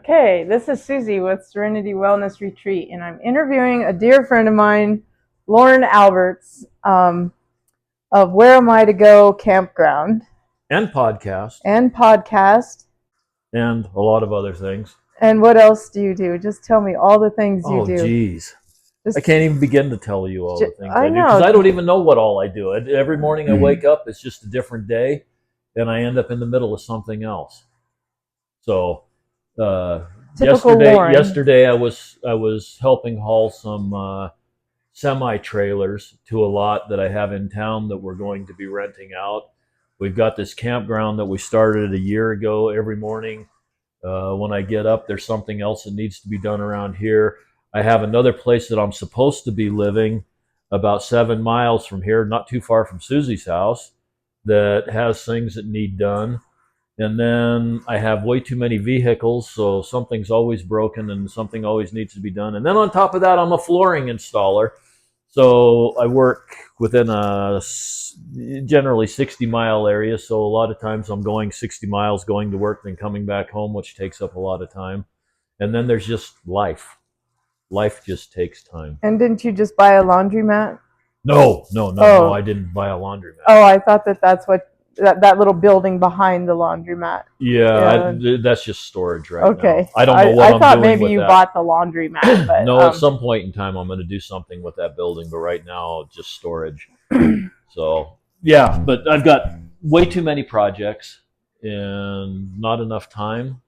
Okay, this is Susie with Serenity Wellness Retreat, and I'm interviewing a dear friend of mine, Loren Alberts, of Where Am I to Go Campground And podcast and podcast. and a lot of other things. And what else do you do? Just tell me all the things you Oh, do. geez. I Just, can't even begin to tell you all the things I do know. because I don't even know what all I do. Every morning I wake up, it's just a different day, and I end up in the middle of something else. So, Typical Loren. yesterday I was helping haul some semi trailers to a lot that I have in town that we're going to be renting out. We've got this campground that we started a year ago. Every morning when I get up, there's something else that needs to be done around here. I have another place that I'm supposed to be living about 7 miles from here, not too far from Susie's house, that has things that need done. And then I have way too many vehicles, so something's always broken and something always needs to be done. And then on top of that, I'm a flooring installer. So I work within a generally 60-mile area. So a lot of times I'm going 60 miles going to work, then coming back home, which takes up a lot of time. And then there's just life. Life just takes time. And didn't you just buy a laundromat? No, I didn't buy a laundromat. Oh, I thought that's what that little building behind the laundromat. Yeah, that's just storage right okay. now. I don't know what I'm doing. I thought maybe you bought the laundromat. But, no, at some point in time I'm going to do something with that building, but right now just storage. So yeah, but I've got way too many projects and not enough time,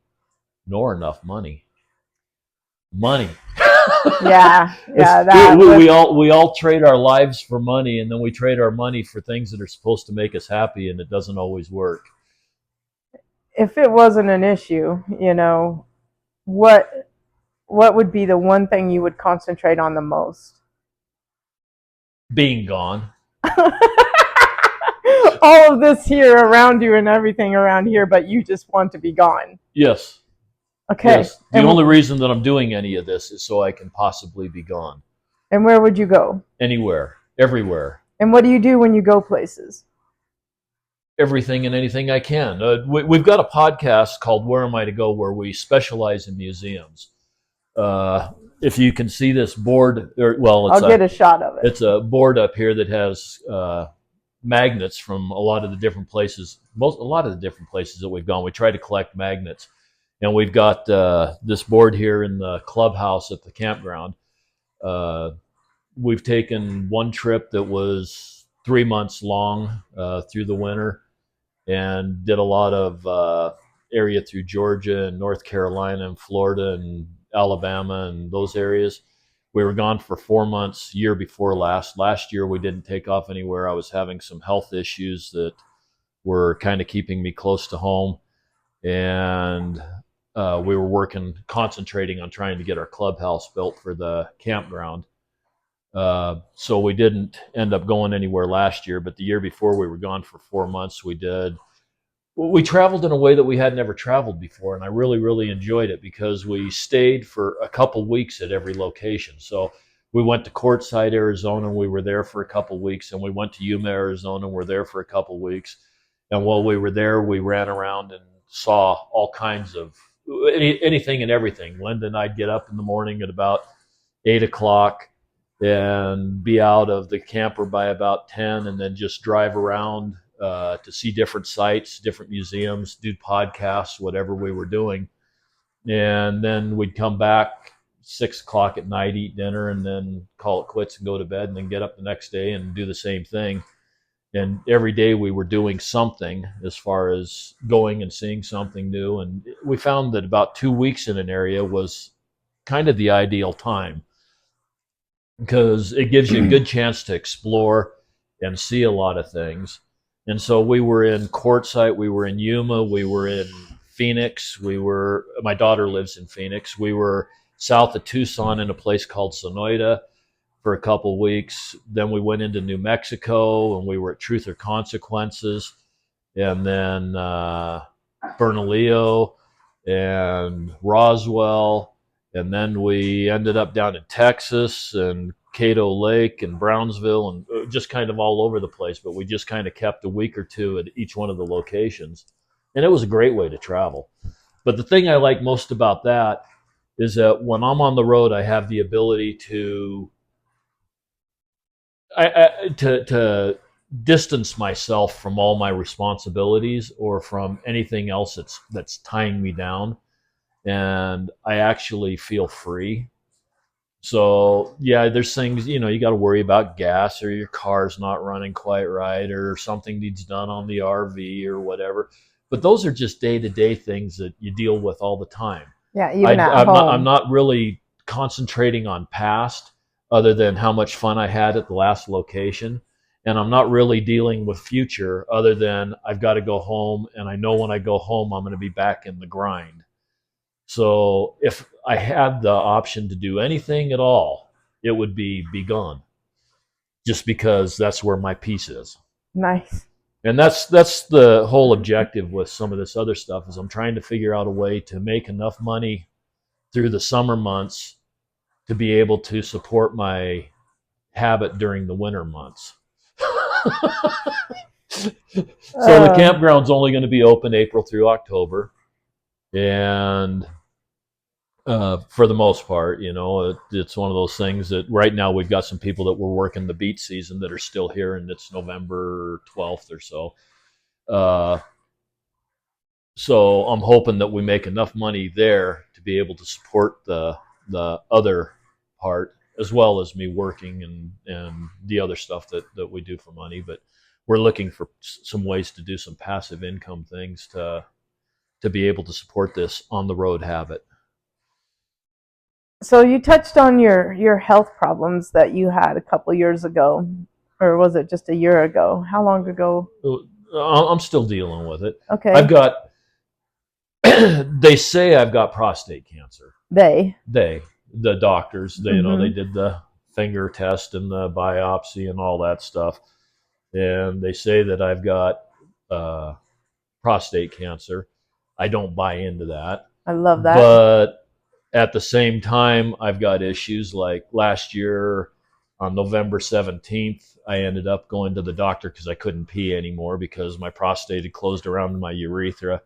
nor enough money. Yeah. We all trade our lives for money, and then we trade our money for things that are supposed to make us happy, and it doesn't always work. If it wasn't an issue, what would be the one thing you would concentrate on the most? Being gone. All of this here around you and everything around here, but you just want to be gone. Yes. Okay. Yes. The only reason that I'm doing any of this is so I can possibly be gone. And where would you go? Anywhere. Everywhere. And what do you do when you go places? Everything and anything I can. We've got a podcast called Where Am I to Go, where we specialize in museums. If you can see this board, I'll get a shot of it. It's a board up here that has magnets from a lot of the different places. A lot of the different places that we've gone. We try to collect magnets, and we've got this board here in the clubhouse at the campground. We've taken one trip that was 3 months long through the winter, and did a lot of area through Georgia and North Carolina and Florida and Alabama and those areas. We were gone for 4 months, year before last. Last year we didn't take off anywhere. I was having some health issues that were kind of keeping me close to home, and we were concentrating on trying to get our clubhouse built for the campground. So we didn't end up going anywhere last year, but the year before we were gone for 4 months. We traveled in a way that we had never traveled before, and I really, really enjoyed it because we stayed for a couple weeks at every location. So we went to Quartzsite, Arizona, and we were there for a couple weeks, and we went to Yuma, Arizona, and we're there for a couple weeks. And while we were there, we ran around and saw all kinds of anything and everything. Linda and I'd get up in the morning at about 8 o'clock and be out of the camper by about 10, and then just drive around to see different sites, different museums, do podcasts, whatever we were doing. And then we'd come back 6 o'clock at night, eat dinner, and then call it quits and go to bed, and then get up the next day and do the same thing. And every day we were doing something as far as going and seeing something new. And we found that about 2 weeks in an area was kind of the ideal time, because it gives you a good chance to explore and see a lot of things. And so we were in Quartzsite, we were in Yuma, we were in Phoenix, my daughter lives in Phoenix. We were south of Tucson in a place called Sonoita for a couple weeks. Then we went into New Mexico, and we were at Truth or Consequences, and then Bernalillo and Roswell. And then we ended up down in Texas and Cato Lake and Brownsville, and just kind of all over the place. But we just kind of kept a week or two at each one of the locations. And it was a great way to travel. But the thing I like most about that is that when I'm on the road, I have the ability to distance myself from all my responsibilities or from anything else that's tying me down, and I actually feel free. So yeah, there's things, you got to worry about gas, or your car's not running quite right, or something needs done on the RV or whatever. But those are just day to day things that you deal with all the time. Yeah, even at I'm home. not really concentrating on past, other than how much fun I had at the last location, and I'm not really dealing with future, other than I've got to go home, and I know when I go home I'm going to be back in the grind. So if I had the option to do anything at all, it would be gone, just because that's where my peace is. Nice. And that's the whole objective with some of this other stuff, is I'm trying to figure out a way to make enough money through the summer months to be able to support my habit during the winter months. So the Uh, campground's only going to be open April through October, and for the most part, it's one of those things that right now we've got some people that were working the beach season that are still here, and it's November 12th or so. Uh, so I'm hoping that we make enough money there to be able to support the other part, as well as me working and the other stuff that we do for money. But we're looking for some ways to do some passive income things to be able to support this on the road habit. so you touched on your health problems that you had a couple years ago, or was it just a year ago? How long ago? I'm still dealing with it. Okay. I've got they say I've got prostate cancer. They. The doctors, they Mm-hmm. did the finger test and the biopsy and all that stuff, and they say that I've got uh, prostate cancer. I don't buy into that, I love that. but at the same time, I've got issues like last year on November 17th. I ended up going to the doctor because I couldn't pee anymore because my prostate had closed around my urethra,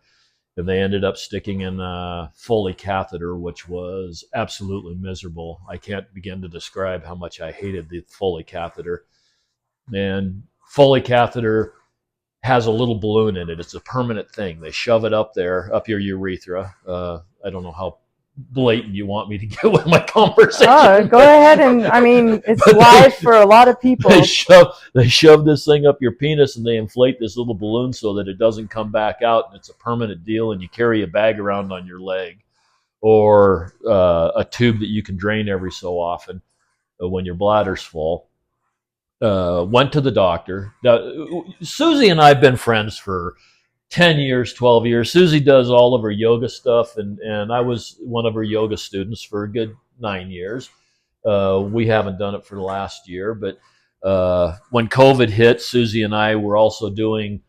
and they ended up sticking in a Foley catheter, which was absolutely miserable. I can't begin to describe how much I hated the Foley catheter. And Foley catheter has a little balloon in it. It's a permanent thing. They shove it up there, up your urethra. I don't know how blatant you want me to get with my Oh, conversation, go ahead, and I mean it's but live for a lot of they people. shove this thing up your penis, and they inflate this little balloon so that it doesn't come back out, and it's a permanent deal. And you carry a bag around on your leg, or a tube that you can drain every so often when your bladder's full. Went to the doctor. Now, Susie and I have been friends for 10 years, 12 years. Susie does all of her yoga stuff, and I was one of her yoga students for a good 9 years. We haven't done it for the last year, but when COVID hit, Susie and I were also doing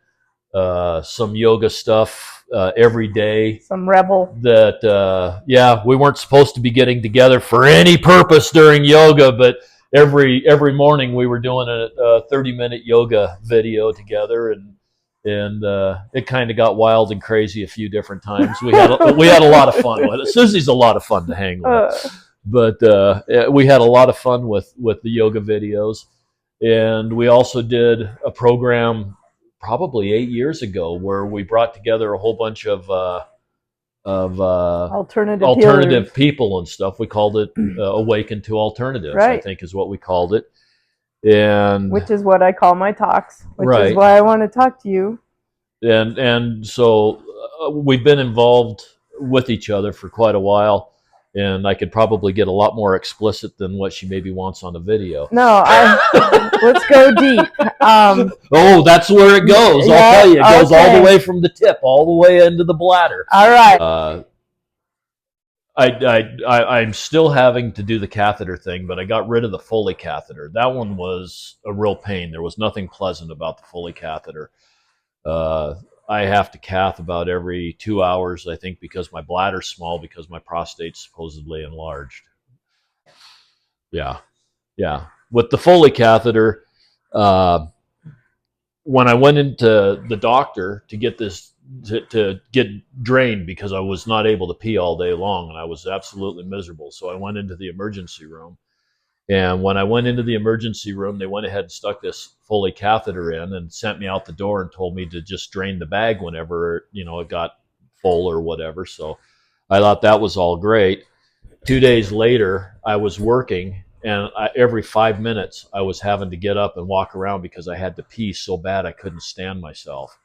some yoga stuff every day. Some rebel. That yeah, we weren't supposed to be getting together for any purpose during yoga, but every morning we were doing a 30-minute yoga video together, and it kind of got wild and crazy a few different times. We had a lot of fun with it. Susie's a lot of fun to hang with, Uh, but we had a lot of fun with the yoga videos, and we also did a program probably 8 years ago where we brought together a whole bunch of Alternative healers. alternative people and stuff. We called it Awaken to Alternatives, I Right. think is what we called it. And Which is what I call my talks, which is right, why I want to talk to you. and so we've been involved with each other for quite a while, and I could probably get a lot more explicit than what she maybe wants on a video. No, let's go deep. Oh, that's where it goes. Yeah, I'll tell you, it goes all the okay. way from the tip, all the way into the bladder. All right. I'm still having to do the catheter thing, but I got rid of the Foley catheter. That one was a real pain. There was nothing pleasant about the Foley catheter. Uh, I have to cath about every 2 hours, I think, because my bladder's small, because my prostate's supposedly enlarged. Yeah, yeah. With the Foley catheter, uh, when I went into the doctor to get to get drained because I was not able to pee all day long, and I was absolutely miserable. So I went into the emergency room. And when I went into the emergency room, they went ahead and stuck this Foley catheter in and sent me out the door and told me to just drain the bag whenever, it got full or whatever. So I thought that was all great. 2 days later, I was working, and every 5 minutes, I was having to get up and walk around because I had to pee so bad I couldn't stand myself.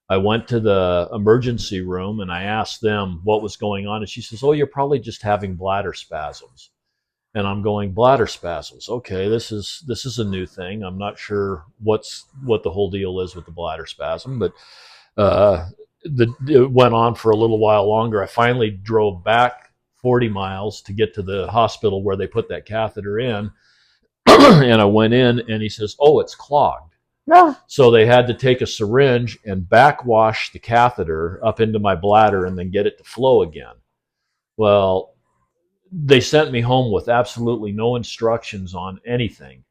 I went to the emergency room and I asked them what was going on, and she says, "Oh, you're probably just having bladder spasms." And I'm going, bladder spasms. Okay, this is a new thing. I'm not sure what the whole deal is with the bladder spasm, but uh, it went on for a little while longer. I finally drove back 40 miles to get to the hospital where they put that catheter in, and I went in, and he says, "Oh, it's clogged." No. So they had to take a syringe and backwash the catheter up into my bladder and then get it to flow again. Well, they sent me home with absolutely no instructions on anything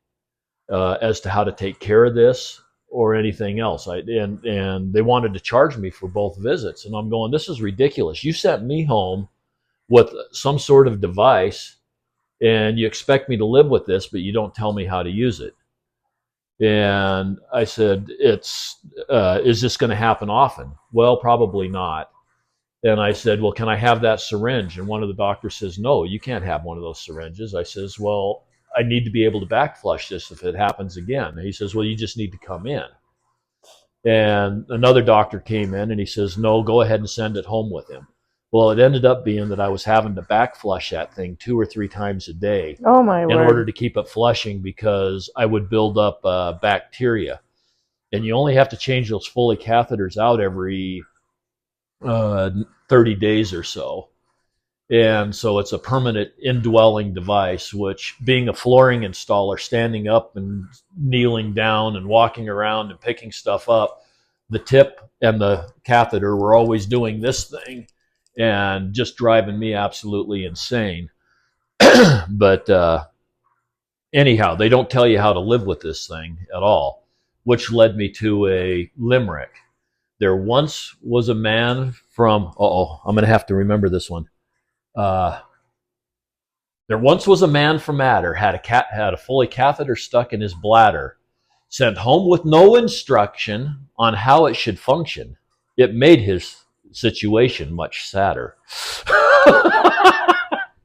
as to how to take care of this or anything else. And they wanted to charge me for both visits, and I'm going, this is ridiculous. You sent me home with some sort of device, and you expect me to live with this, but you don't tell me how to use it. And I said, is this going to happen often? Well, probably not. And I said, well, can I have that syringe? And one of the doctors says, no, you can't have one of those syringes. I says, well, I need to be able to back flush this if it happens again. And he says, well, you just need to come in. And another doctor came in and he says, no, go ahead and send it home with him. Well, it ended up being that I was having to back flush that thing 2 or 3 times a day Oh my in word. order to keep it flushing because I would build up bacteria. And you only have to change those Foley catheters out every 30 days or so. And so it's a permanent indwelling device, which being a flooring installer, standing up and kneeling down and walking around and picking stuff up, the tip and the catheter were always doing this thing and just driving me absolutely insane. But anyhow, they don't tell you how to live with this thing at all, which led me to a limerick. There once was a man from, I'm going to have to remember this one. There once was a man from Adder, had a Foley catheter stuck in his bladder, sent home with no instruction on how it should function. It made his situation much sadder.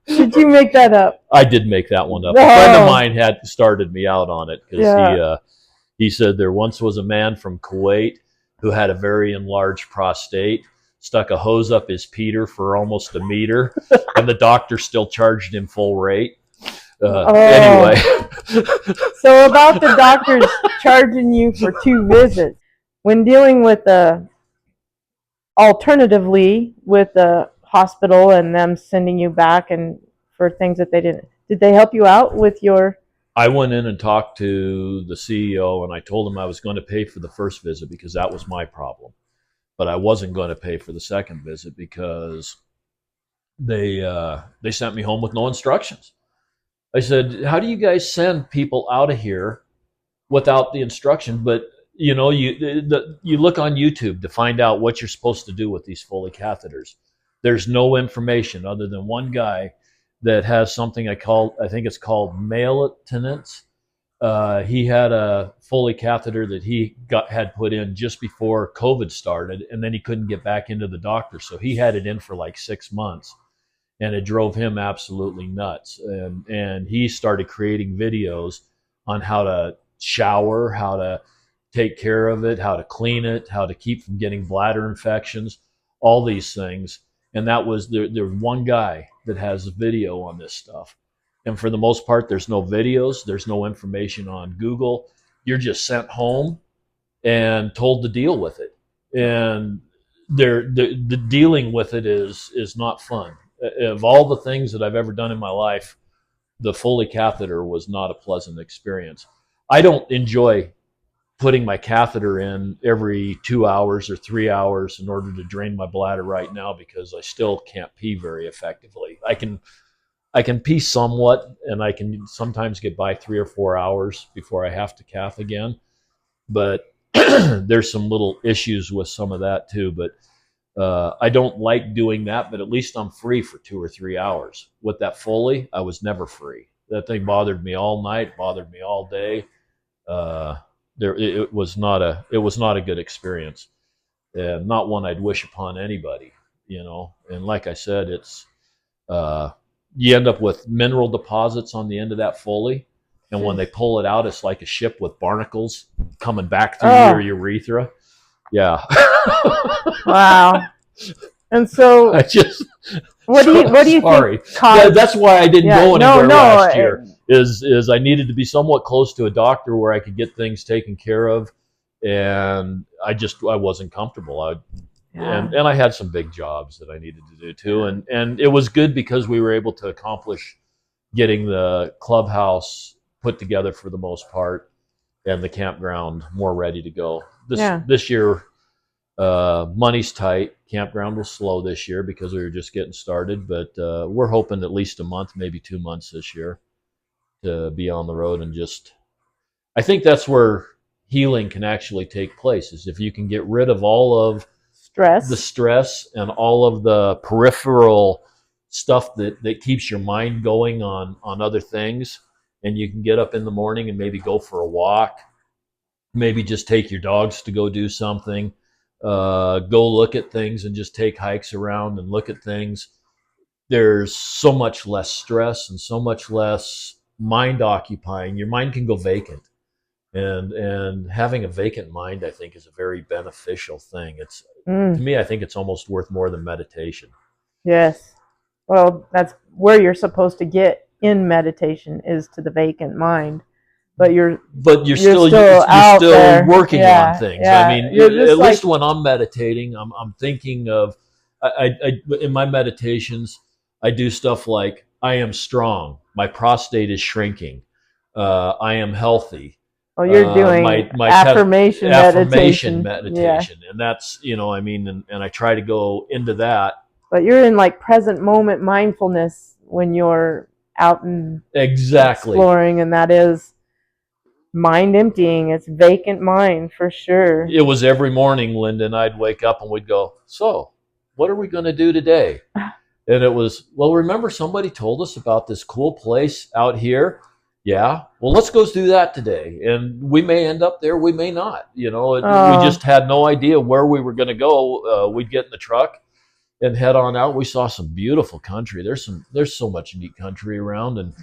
Did you make that up? I did make that one up. No. A friend of mine had started me out on it because Yeah. he said there once was a man from Kuwait who had a very enlarged prostate, stuck a hose up his Peter for almost a meter, and the doctor still charged him full rate. Anyway. So about the doctors charging you for 2 visits, when dealing with alternatively with the hospital and them sending you back and for things that did they help you out with your? I went in and talked to the CEO, and I told him I was going to pay for the first visit because that was my problem. But I wasn't going to pay for the second visit because they sent me home with no instructions. I said, how do you guys send people out of here without the instruction? But you look on YouTube to find out what you're supposed to do with these Foley catheters. There's no information other than one guy that has something I think it's called maintenance. He had a Foley catheter that he had put in just before COVID started, and then he couldn't get back into the doctor, so he had it in for like 6 months, and it drove him absolutely nuts. And he started creating videos on how to shower, how to take care of it, how to clean it, how to keep from getting bladder infections, all these things. And that was there's one guy that has a video on this stuff. And for the most part, there's no videos, there's no information on Google. You're just sent home and told to deal with it. And the dealing with it is not fun. Of all the things that I've ever done in my life, the Foley catheter was not a pleasant experience. I don't enjoy putting my catheter in every 2 hours or 3 hours in order to drain my bladder right now because I still can't pee very effectively. I can pee somewhat, and I can sometimes get by 3 or 4 hours before I have to cath again. But there's some little issues with some of that too. But I don't like doing that, but at least I'm free for 2 or 3 hours. With that Foley, I was never free. That thing bothered me all night, bothered me all day. Uh, it was not a good experience, and not one I'd wish upon anybody. And like I said, it's uh, you end up with mineral deposits on the end of that Foley, and when they pull it out, it's like a ship with barnacles coming back through your urethra. Yeah. Wow. And so, I just what do you think caused? That's why I didn't go anywhere last year. Is I needed to be somewhat close to a doctor where I could get things taken care of, and I wasn't comfortable. And I had some big jobs that I needed to do too, and it was good because we were able to accomplish getting the clubhouse put together for the most part, and the campground more ready to go. This year, money's tight. Campground was slow this year because we were just getting started, but we're hoping at least a month, maybe 2 months this year to be on the road. And just, I think that's where healing can actually take place, is if you can get rid of all of the stress and all of the peripheral stuff that keeps your mind going on other things, and you can get up in the morning and maybe go for a walk, maybe just take your dogs to go do something, go look at things and just take hikes around and look at things. There's so much less stress and so much less mind occupying. Your mind can go vacant. And having a vacant mind, I think, is a very beneficial thing. It's to me, I think it's almost worth more than meditation. Yes. Well, that's where you're supposed to get in meditation, is to the vacant mind. But you're still working on things. Yeah. I mean, at least when I'm meditating, I'm thinking of, in my meditations, I do stuff like, I am strong, my prostate is shrinking, I am healthy. Oh, you're doing my affirmation meditation, and that's and I try to go into that. But you're in like present moment mindfulness when you're out and exploring, and that is mind emptying. It's vacant mind for sure. It was every morning, Linda and I'd wake up and we'd go, so what are we going to do today? And it was, well, remember somebody told us about this cool place out here? Yeah. Well, let's go do that today. And we may end up there, we may not. We just had no idea where we were going to go. We'd get in the truck and head on out. We saw some beautiful country. There's so much neat country around,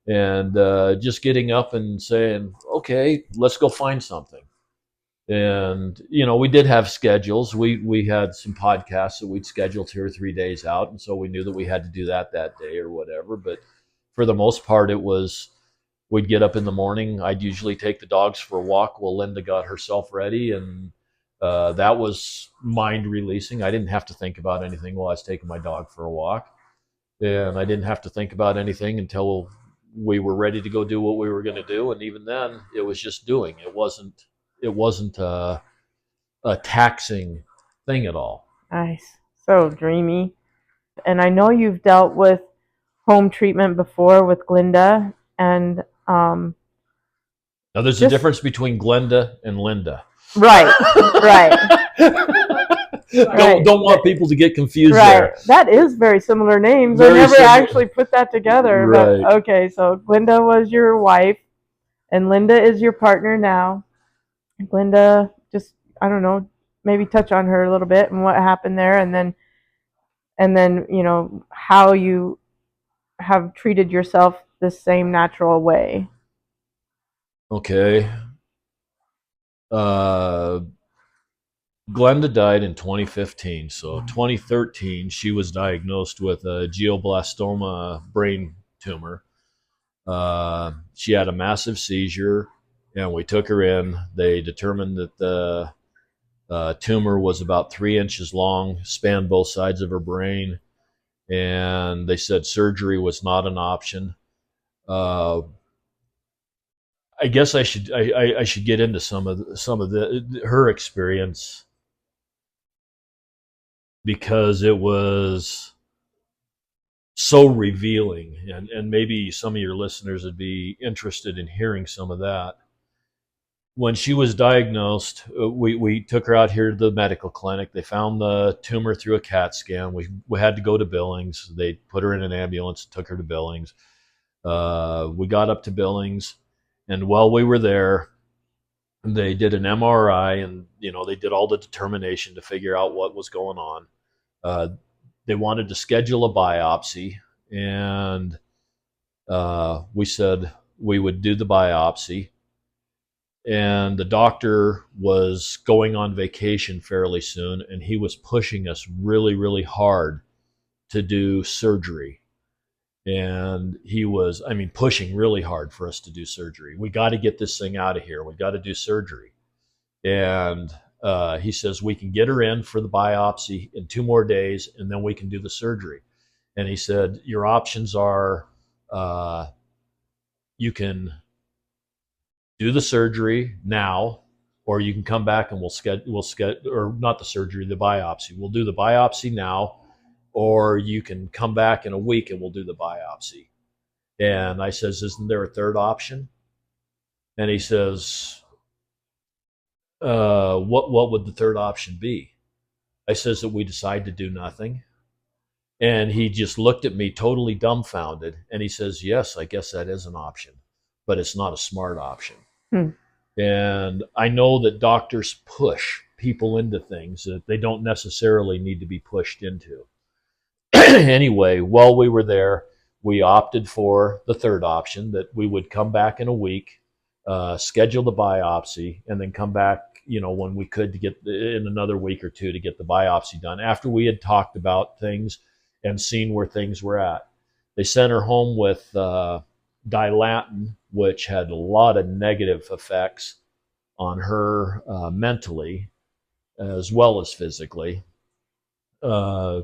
and just getting up and saying, okay, let's go find something. And we did have schedules. We had some podcasts that we'd schedule 2 or 3 days out, and so we knew that we had to do that day or whatever. But for the most part, it was, we'd get up in the morning. I'd usually take the dogs for a walk while Linda got herself ready, and that was mind releasing. I didn't have to think about anything while I was taking my dog for a walk, and I didn't have to think about anything until we were ready to go do what we were going to do. And even then, it was just doing. It wasn't a taxing thing at all. Nice. So dreamy. And I know you've dealt with home treatment before with Glenda, and now there's a difference between Glenda and Linda. Right. Don't want people to get confused there. That is very similar names. I never actually put that together. Right. But, okay, so Glenda was your wife, and Linda is your partner now. Glenda, just, I don't know, maybe touch on her a little bit and what happened there, and then how you have treated yourself the same natural way. Okay. Glenda died in 2015. So 2013, she was diagnosed with a glioblastoma brain tumor. She had a massive seizure, and we took her in. They determined that the tumor was about 3 inches long, spanned both sides of her brain, and they said surgery was not an option. I guess I should get into some of her experience, because it was so revealing, and maybe some of your listeners would be interested in hearing some of that. when she was diagnosed, we took her out here to the medical clinic. They found the tumor through a CAT scan. We had to go to Billings. They put her in an ambulance, took her to Billings. We got up to Billings, and while we were there, they did an MRI, and they did all the determination to figure out what was going on. Uh, they wanted to schedule a biopsy, and we said we would do the biopsy. And the doctor was going on vacation fairly soon, and he was pushing us really, really hard to do surgery. And he was, pushing really hard for us to do surgery. We got to get this thing out of here. We got to do surgery. And he says, we can get her in for the biopsy in 2 more days, and then we can do the surgery. And he said, your options are you can do the surgery now, or you can come back and we'll schedule, or not the surgery, the biopsy. We'll do the biopsy now, or you can come back in a week and we'll do the biopsy. And I says, isn't there a third option? And he says, what would the third option be? I says that we decide to do nothing. And he just looked at me totally dumbfounded. And he says, yes, I guess that is an option, but it's not a smart option. And I know that doctors push people into things that they don't necessarily need to be pushed into. Anyway, while we were there, we opted for the third option, that we would come back in a week, schedule the biopsy, and then come back, when we could, to get in another week or two to get the biopsy done, after we had talked about things and seen where things were at. They sent her home with Dilantin, which had a lot of negative effects on her mentally as well as physically. A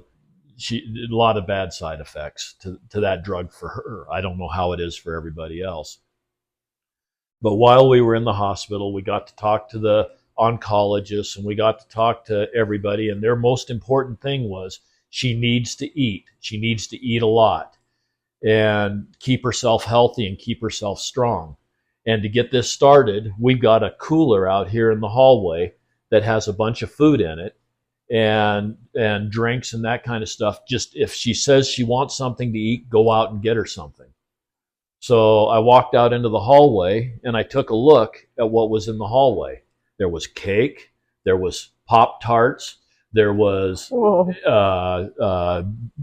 lot of bad side effects to that drug for her. I don't know how it is for everybody else. But while we were in the hospital, we got to talk to the oncologists, and we got to talk to everybody. And their most important thing was, she needs to eat. She needs to eat a lot and keep herself healthy and keep herself strong. And to get this started, we've got a cooler out here in the hallway that has a bunch of food in it, and drinks and that kind of stuff. Just if she says she wants something to eat, go out and get her something. So I walked out into the hallway and I took a look at what was in the hallway. There was cake, there was Pop-Tarts, there was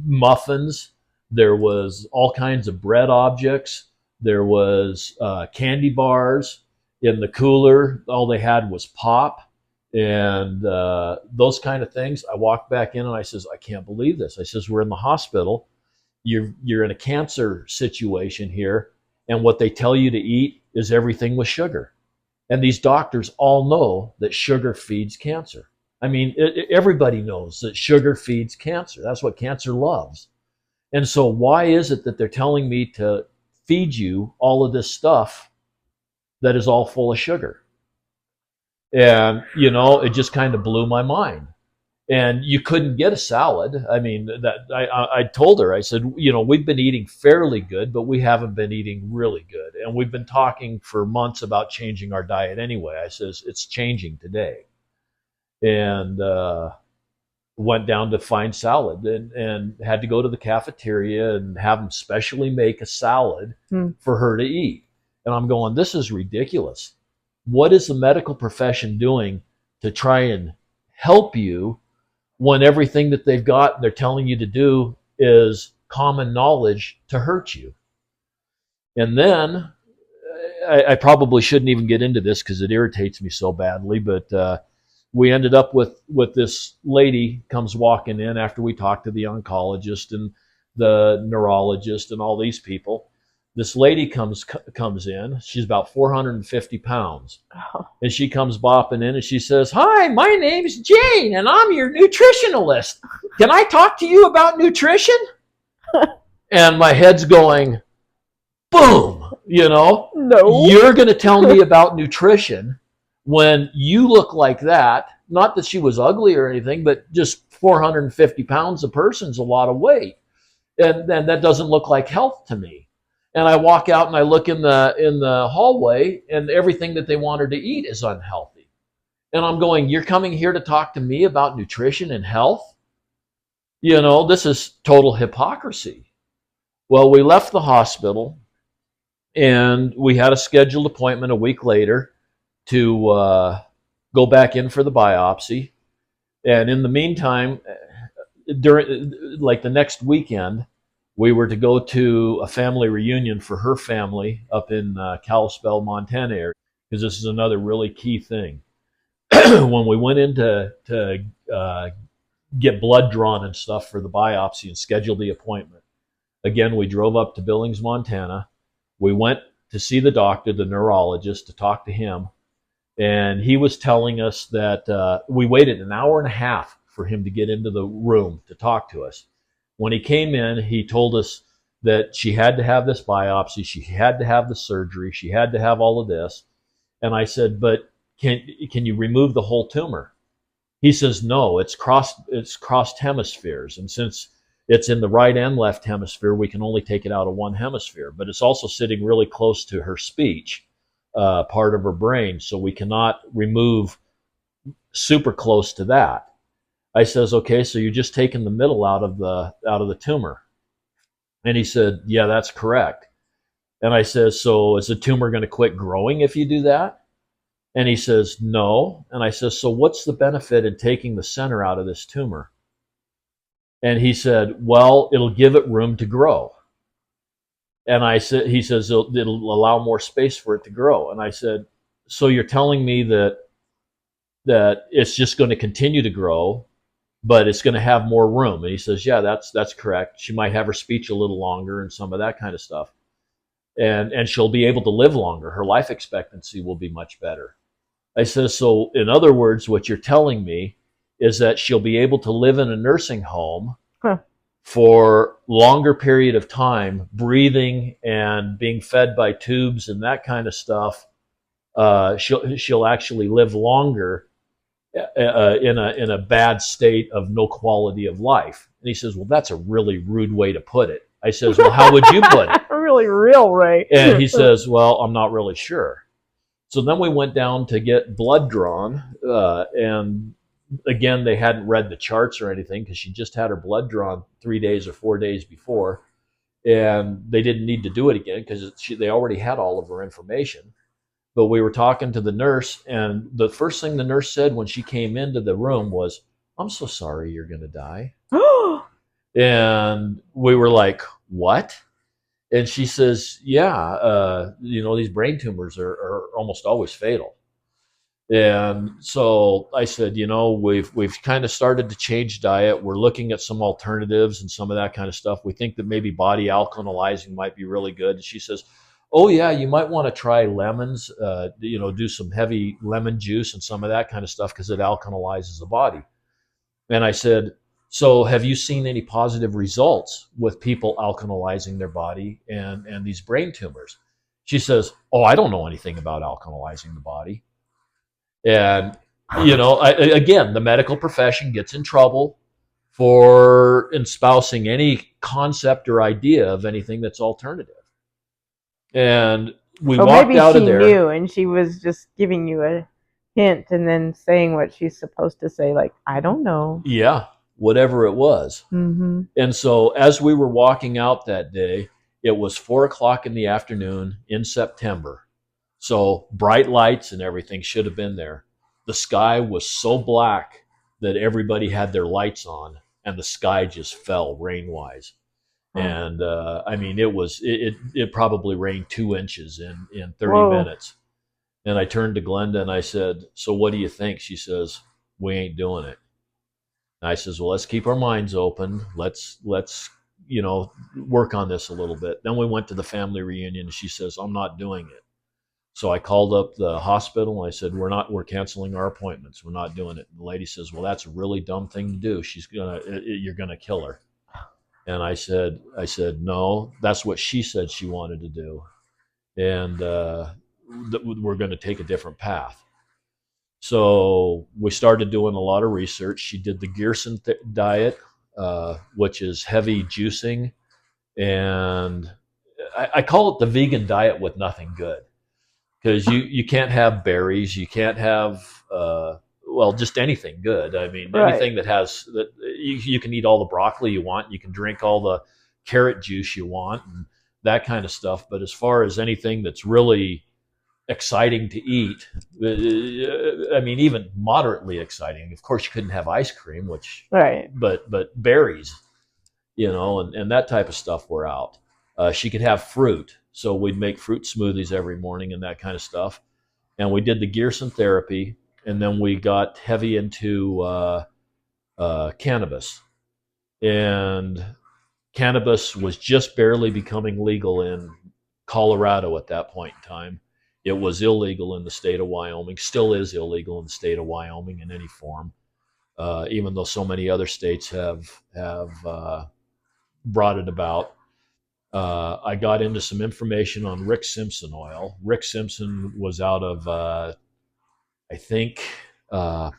muffins, there was all kinds of bread objects, there was candy bars in the cooler. All they had was pop and those kind of things. I walked back in and I says, I can't believe this. I says, we're in the hospital. You're in a cancer situation here, and what they tell you to eat is everything with sugar. And these doctors all know that sugar feeds cancer. Everybody knows that sugar feeds cancer. That's what cancer loves. And so why is it that they're telling me to feed you all of this stuff that is all full of sugar? And, it just kind of blew my mind. And you couldn't get a salad. I told her, I said, we've been eating fairly good, but we haven't been eating really good. And we've been talking for months about changing our diet anyway. I says, it's changing today. And went down to find salad and had to go to the cafeteria and have them specially make a salad for her to eat. And I'm going, this is ridiculous. What is the medical profession doing to try and help you when everything that they've got and they're telling you to do is common knowledge to hurt you? And then I probably shouldn't even get into this because it irritates me so badly, but we ended up with this lady comes walking in after we talked to the oncologist and the neurologist and all these people. This lady comes in. She's about 450 pounds. Oh. And she comes bopping in and she says, hi, my name's Jane and I'm your nutritionalist. Can I talk to you about nutrition? And my head's going, boom, No. You're going to tell me about nutrition when you look like that. Not that she was ugly or anything, but just 450 pounds a person's a lot of weight. And that doesn't look like health to me. And I walk out and I look in the hallway, and everything that they want her to eat is unhealthy. And I'm going, you're coming here to talk to me about nutrition and health? This is total hypocrisy. Well, we left the hospital and we had a scheduled appointment a week later to go back in for the biopsy. And in the meantime, during like the next weekend, we were to go to a family reunion for her family up in Kalispell, Montana area, because this is another really key thing. When we went in to get blood drawn and stuff for the biopsy and schedule the appointment, again, we drove up to Billings, Montana. We went to see the doctor, the neurologist, to talk to him. And he was telling us that we waited an hour and a half for him to get into the room to talk to us. When he came in, he told us that she had to have this biopsy, she had to have the surgery, she had to have all of this. And I said, but can you remove the whole tumor? He says, no, it's crossed hemispheres. And since it's in the right and left hemisphere, we can only take it out of one hemisphere. But it's also sitting really close to her speech part of her brain, so we cannot remove super close to that. I says, okay, so you're just taking the middle out of the tumor. And he said, yeah, that's correct. And I says, so is the tumor going to quit growing if you do that? And he says, no. And I says, so what's the benefit in taking the center out of this tumor? And he said, well, it'll give it room to grow. And he says, it'll allow more space for it to grow. And I said, so you're telling me that it's just going to continue to grow, but it's going to have more room? And he says, yeah, that's correct. She might have her speech a little longer and some of that kind of stuff. And she'll be able to live longer. Her life expectancy will be much better. I says, so in other words, what you're telling me is that she'll be able to live in a nursing home for longer period of time, breathing and being fed by tubes and that kind of stuff. She'll actually live longer in a bad state of no quality of life. And he says, well, that's a really rude way to put it. I says, well, how would you put it? Really real, right? And he says, well, I'm not really sure. So then we went down to get blood drawn, and again, they hadn't read the charts or anything because she just had her blood drawn 3 days or 4 days before, and they didn't need to do it again because they already had all of her information. But we were talking to the nurse, and the first thing the nurse said when she came into the room was, I'm so sorry you're going to die. And we were like, what? And she says, yeah, these brain tumors are almost always fatal. And so I said, we've kind of started to change diet. We're looking at some alternatives and some of that kind of stuff. We think that maybe body alkalizing might be really good. And she says, oh yeah, you might want to try lemons, do some heavy lemon juice and some of that kind of stuff because it alkalizes the body. And I said, so have you seen any positive results with people alkalizing their body and these brain tumors? She says, oh, I don't know anything about alkalizing the body. And, again, the medical profession gets in trouble for espousing any concept or idea of anything that's alternative. And we walked out of there. Maybe she knew and she was just giving you a hint and then saying what she's supposed to say, like, I don't know. Yeah, whatever it was. Mm-hmm. And so as we were walking out that day, it was 4:00 in the afternoon in September. So bright lights and everything should have been there. The sky was so black that everybody had their lights on, and the sky just fell rain-wise. And it probably rained 2 inches in 30 minutes. And I turned to Glenda and I said, so what do you think? She says, we ain't doing it. And I says, well, let's keep our minds open. Let's work on this a little bit. Then we went to the family reunion and she says, I'm not doing it. So I called up the hospital and I said, we're canceling our appointments. We're not doing it. And the lady says, well, that's a really dumb thing to do. You're going to kill her. And I said, no, that's what she said she wanted to do. And we're going to take a different path. So we started doing a lot of research. She did the Gerson diet, which is heavy juicing and I call it the vegan diet with nothing good, because you can't have berries, you can't have well, just anything good. I mean, Right. anything that has that you can eat all the broccoli you want, you can drink all the carrot juice you want, and that kind of stuff. But as far as anything that's really exciting to eat, I mean, even moderately exciting. Of course, you couldn't have ice cream, which, Right. but berries, and that type of stuff were out. She could have fruit, so we'd make fruit smoothies every morning and that kind of stuff. And we did the Gearson therapy, and then we got heavy into cannabis. And cannabis was just barely becoming legal in Colorado at that point in time. It was illegal in the state of Wyoming, still is illegal in the state of Wyoming in any form, even though so many other states have brought it about. I got into some information on Rick Simpson oil. Rick Simpson was out of, I think, uh,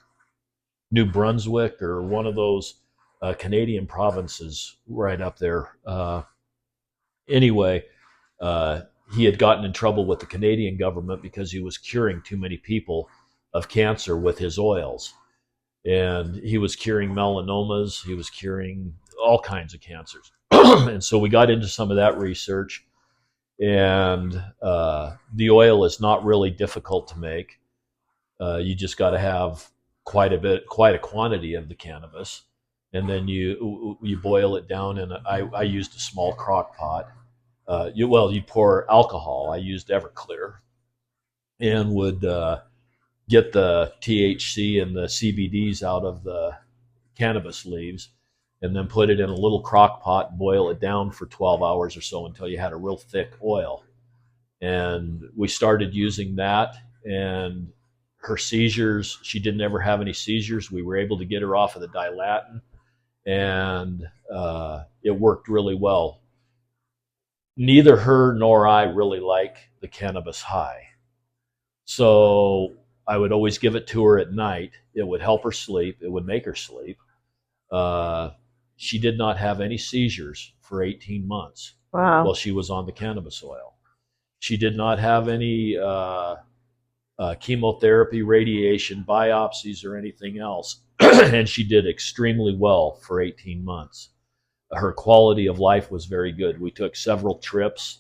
New Brunswick or one of those Canadian provinces right up there. Anyway, uh, he had gotten in trouble with the Canadian government because he was curing too many people of cancer with his oils. And he was curing melanomas, he was curing all kinds of cancers. And so we got into some of that research, and the oil is not really difficult to make. You just got to have quite a quantity of the cannabis, and then you boil it down. And I used a small crock pot. You pour alcohol. I used Everclear, and would get the THC and the CBDs out of the cannabis leaves, and then put it in a little crock pot and boil it down for 12 hours or so until you had a real thick oil. And we started using that, and her seizures, she didn't ever have any seizures. We were able to get her off of the Dilatin, and it worked really well. Neither her nor I really like the cannabis high. So I would always give it to her at night. It would help her sleep. It would make her sleep. Uh, she did not have any seizures for 18 months Wow. while she was on the cannabis oil. She did not have any chemotherapy, radiation, biopsies, or anything else. And she did extremely well for 18 months. Her quality of life was very good. We took several trips,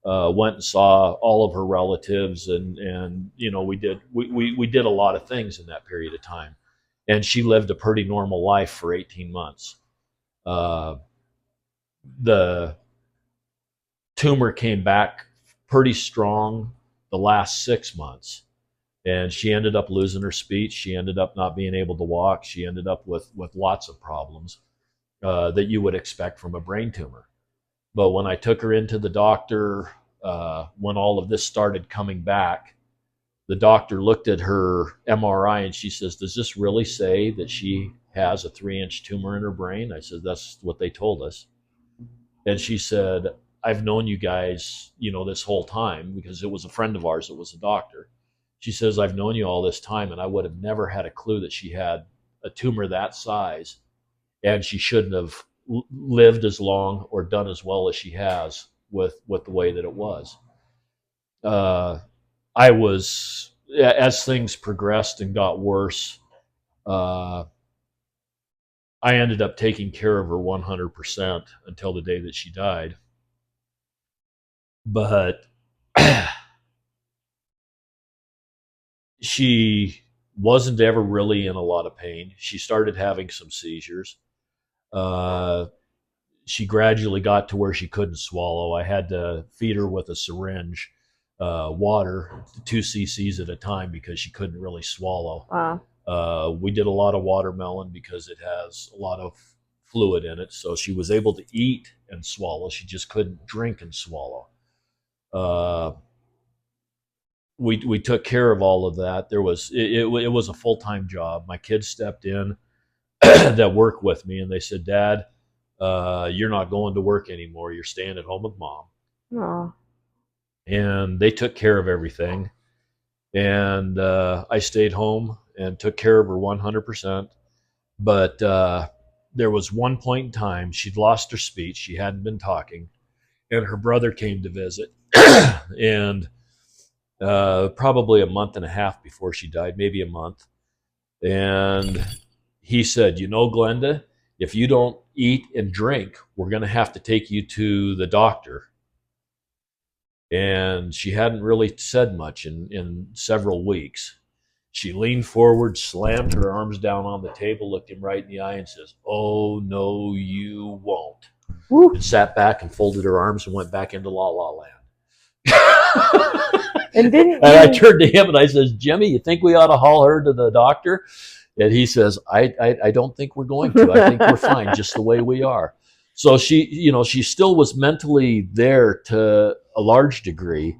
went and saw all of her relatives, and we did a lot of things in that period of time. And she lived a pretty normal life for 18 months. Uh, the tumor came back pretty strong the last 6 months, and she ended up losing her speech. She ended up not being able to walk. She ended up with lots of problems that you would expect from a brain tumor. But when I took her into the doctor, when all of this started coming back, the doctor looked at her MRI and she says, "Does this really say that she has a 3-inch tumor in her brain?" I said, "That's what they told us." And she said, "I've known you guys, this whole time," because it was a friend of ours that was a doctor. She says, "I've known you all this time, and I would have never had a clue that she had a tumor that size, and she shouldn't have lived as long or done as well as she has with the way that it was." Uh, I was, as things progressed and got worse, uh, I ended up taking care of her 100% until the day that she died. But she wasn't ever really in a lot of pain. She started having some seizures. Uh, she gradually got to where she couldn't swallow. I had to feed her with a syringe, water, 2 cc's at a time, because she couldn't really swallow. Wow. We did a lot of watermelon because it has a lot of fluid in it. So she was able to eat and swallow. She just couldn't drink and swallow. Uh, we took care of all of that. It was a full-time job. My kids stepped in that work with me, and they said, "Dad, you're not going to work anymore. You're staying at home with Mom." Oh. And they took care of everything. And I stayed home and took care of her 100%. But there was one point in time she'd lost her speech. She hadn't been talking, and her brother came to visit, and probably a month and a half before she died, maybe a month. And he said, you know, Glenda, if you don't eat and drink, we're going to have to take you to the doctor. And she hadn't really said much in several weeks. She leaned forward, slammed her arms down on the table, looked him right in the eye, and says, "Oh, no, you won't." Woo. And sat back and folded her arms and went back into La La Land. And I turned to him and I says, "Jimmy, you think we ought to haul her to the doctor?" And he says, I don't think we're going to. I think we're fine just the way we are. So she still was mentally there to a large degree,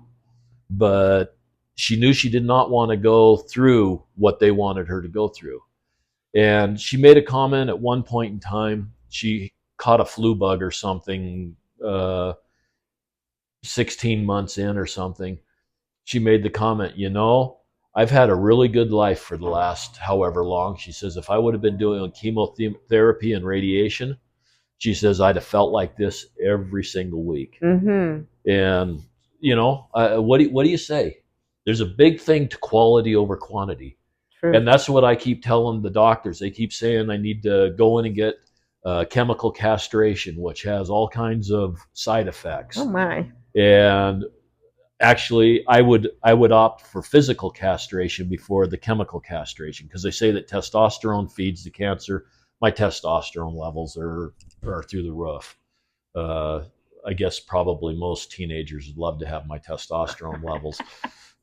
but she knew she did not want to go through what they wanted her to go through. And she made a comment at one point in time. She caught a flu bug or something, 16 months in or something. She made the comment, you know, I've had a really good life for the last however long. She says, if I would have been doing chemotherapy and radiation, she says, I'd have felt like this every single week. Mm-hmm. And, you know, what do you say? There's a big thing to quality over quantity. True. And that's what I keep telling the doctors. They keep saying I need to go in and get chemical castration, which has all kinds of side effects. Oh, my. And actually, I would opt for physical castration before the chemical castration, because they say that testosterone feeds the cancer. My testosterone levels are through the roof. I guess probably most teenagers would love to have my testosterone levels,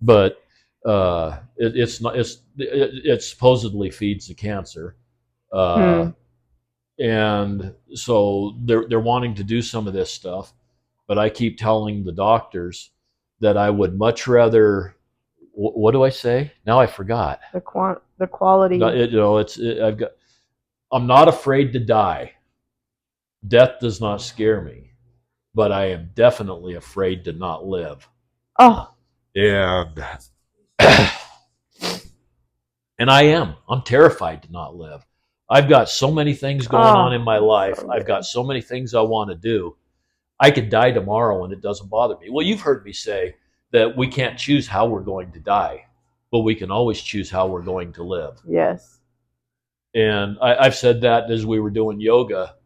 but it supposedly feeds the cancer, and so they're wanting to do some of this stuff, but I keep telling the doctors that I would much rather. What do I say? Now I forgot. The quality. I'm not afraid to die. Death does not scare me, but I am definitely afraid to not live. Oh. And and I'm terrified to not live. I've got so many things going on in my life. I've got so many things I want to do. I could die tomorrow and it doesn't bother me. Well, you've heard me say that we can't choose how we're going to die, but we can always choose how we're going to live. Yes. And I've said that as we were doing yoga.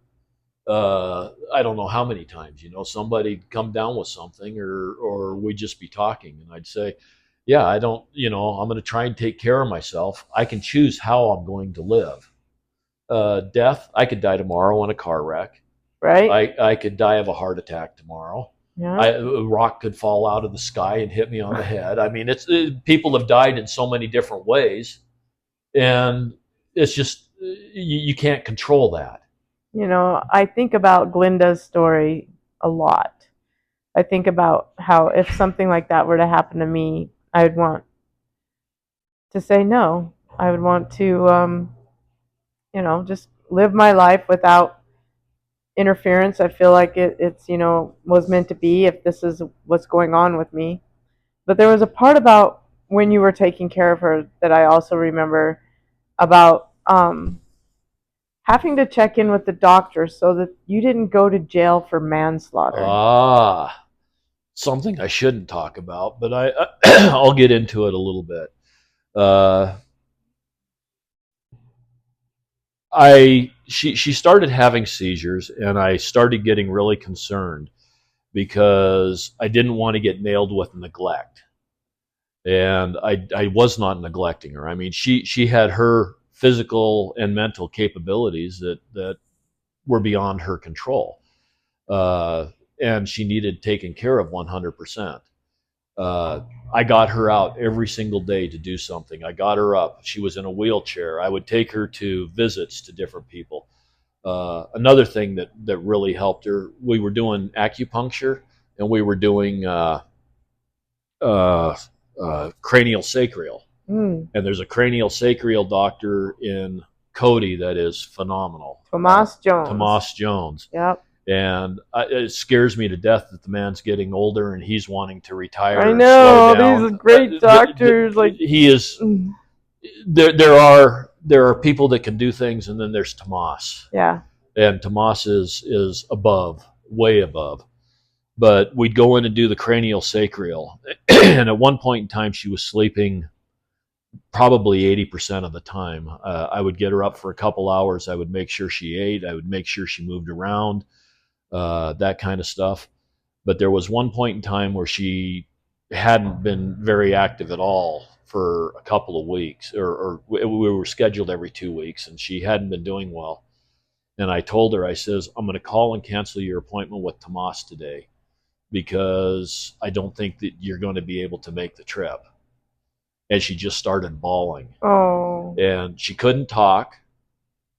I don't know how many times, somebody come down with something or we'd just be talking and I'd say, yeah, I'm going to try and take care of myself. I can choose how I'm going to live. Death, I could die tomorrow in a car wreck. Right. I could die of a heart attack tomorrow. Yeah. A rock could fall out of the sky and hit me on the head. I mean, people have died in so many different ways, and it's just you can't control that. I think about Glenda's story a lot. I think about how if something like that were to happen to me, I would want to say no. I would want to, just live my life without interference. I feel like it's was meant to be if this is what's going on with me. But there was a part about when you were taking care of her that I also remember about having to check in with the doctor so that you didn't go to jail for manslaughter. Something I shouldn't talk about, but I'll get into it a little bit. She started having seizures, and I started getting really concerned because I didn't want to get nailed with neglect. And I was not neglecting her. I mean, she had her physical and mental capabilities that were beyond her control. And she needed taken care of 100%. I got her out every single day to do something. I got her up. She was in a wheelchair. I would take her to visits to different people. Another thing that really helped her, we were doing acupuncture and we were doing cranial sacral. And there's a cranial sacral doctor in Cody that is phenomenal. Tomas Jones. Yep. And it scares me to death that the man's getting older and he's wanting to retire. I know, these are great doctors. Like he is. There are people that can do things, and then there's Tomas. Yeah. And Tomas is above, way above. But we'd go in and do the cranial sacral. And at one point in time, she was sleeping probably 80% of the time. I would get her up for a couple hours. I would make sure she ate. I would make sure she moved around, that kind of stuff. But there was one point in time where she hadn't been very active at all for a couple of weeks, or we were scheduled every 2 weeks, and she hadn't been doing well. And I told her, I says, I'm going to call and cancel your appointment with Tomas today because I don't think that you're going to be able to make the trip. And she just started bawling. Oh. And she couldn't talk.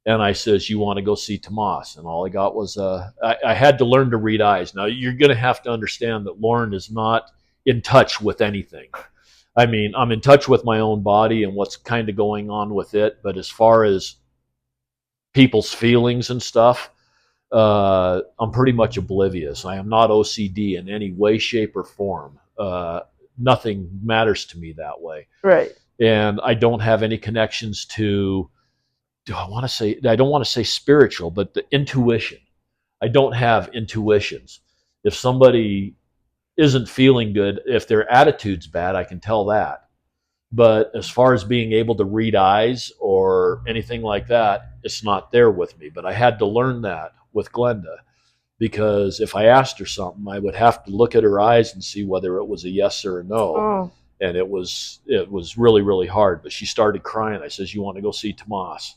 And I says, you want to go see Tomas? And all I got was, I had to learn to read eyes. Now, you're going to have to understand that Loren is not in touch with anything. I mean, I'm in touch with my own body and what's kind of going on with it. But as far as people's feelings and stuff, I'm pretty much oblivious. I am not OCD in any way, shape, or form. Nothing matters to me that way. Right. And I don't have any connections to, I don't want to say spiritual, but the intuition. I don't have intuitions. If somebody isn't feeling good, if their attitude's bad, I can tell that. But as far as being able to read eyes or anything like that, it's not there with me. But I had to learn that with Glenda, because if I asked her something, I would have to look at her eyes and see whether it was a yes or a no. Oh. And it was really, really hard. But she started crying. I says, you want to go see Tomas?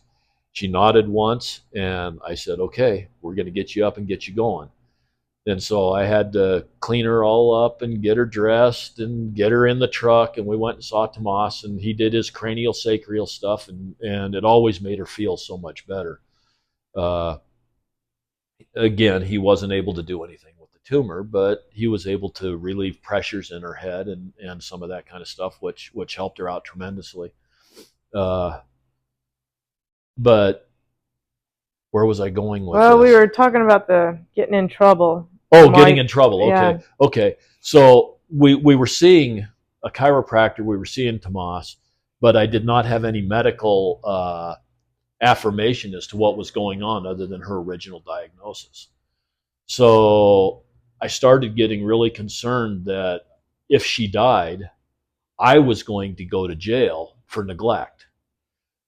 She nodded once, and I said, okay, we're going to get you up and get you going. And so I had to clean her all up and get her dressed and get her in the truck. And we went and saw Tomas, and he did his cranial sacral stuff, and it always made her feel so much better. Again, he wasn't able to do anything with the tumor, but he was able to relieve pressures in her head and some of that kind of stuff, which helped her out tremendously. But where was I going with Well, this? we were talking about the getting in trouble. Oh, getting in trouble. Okay. Yeah. Okay. So we were seeing a chiropractor. We were seeing Tomas, but I did not have any medical affirmation as to what was going on other than her original diagnosis. So I started getting really concerned that if she died, I was going to go to jail for neglect,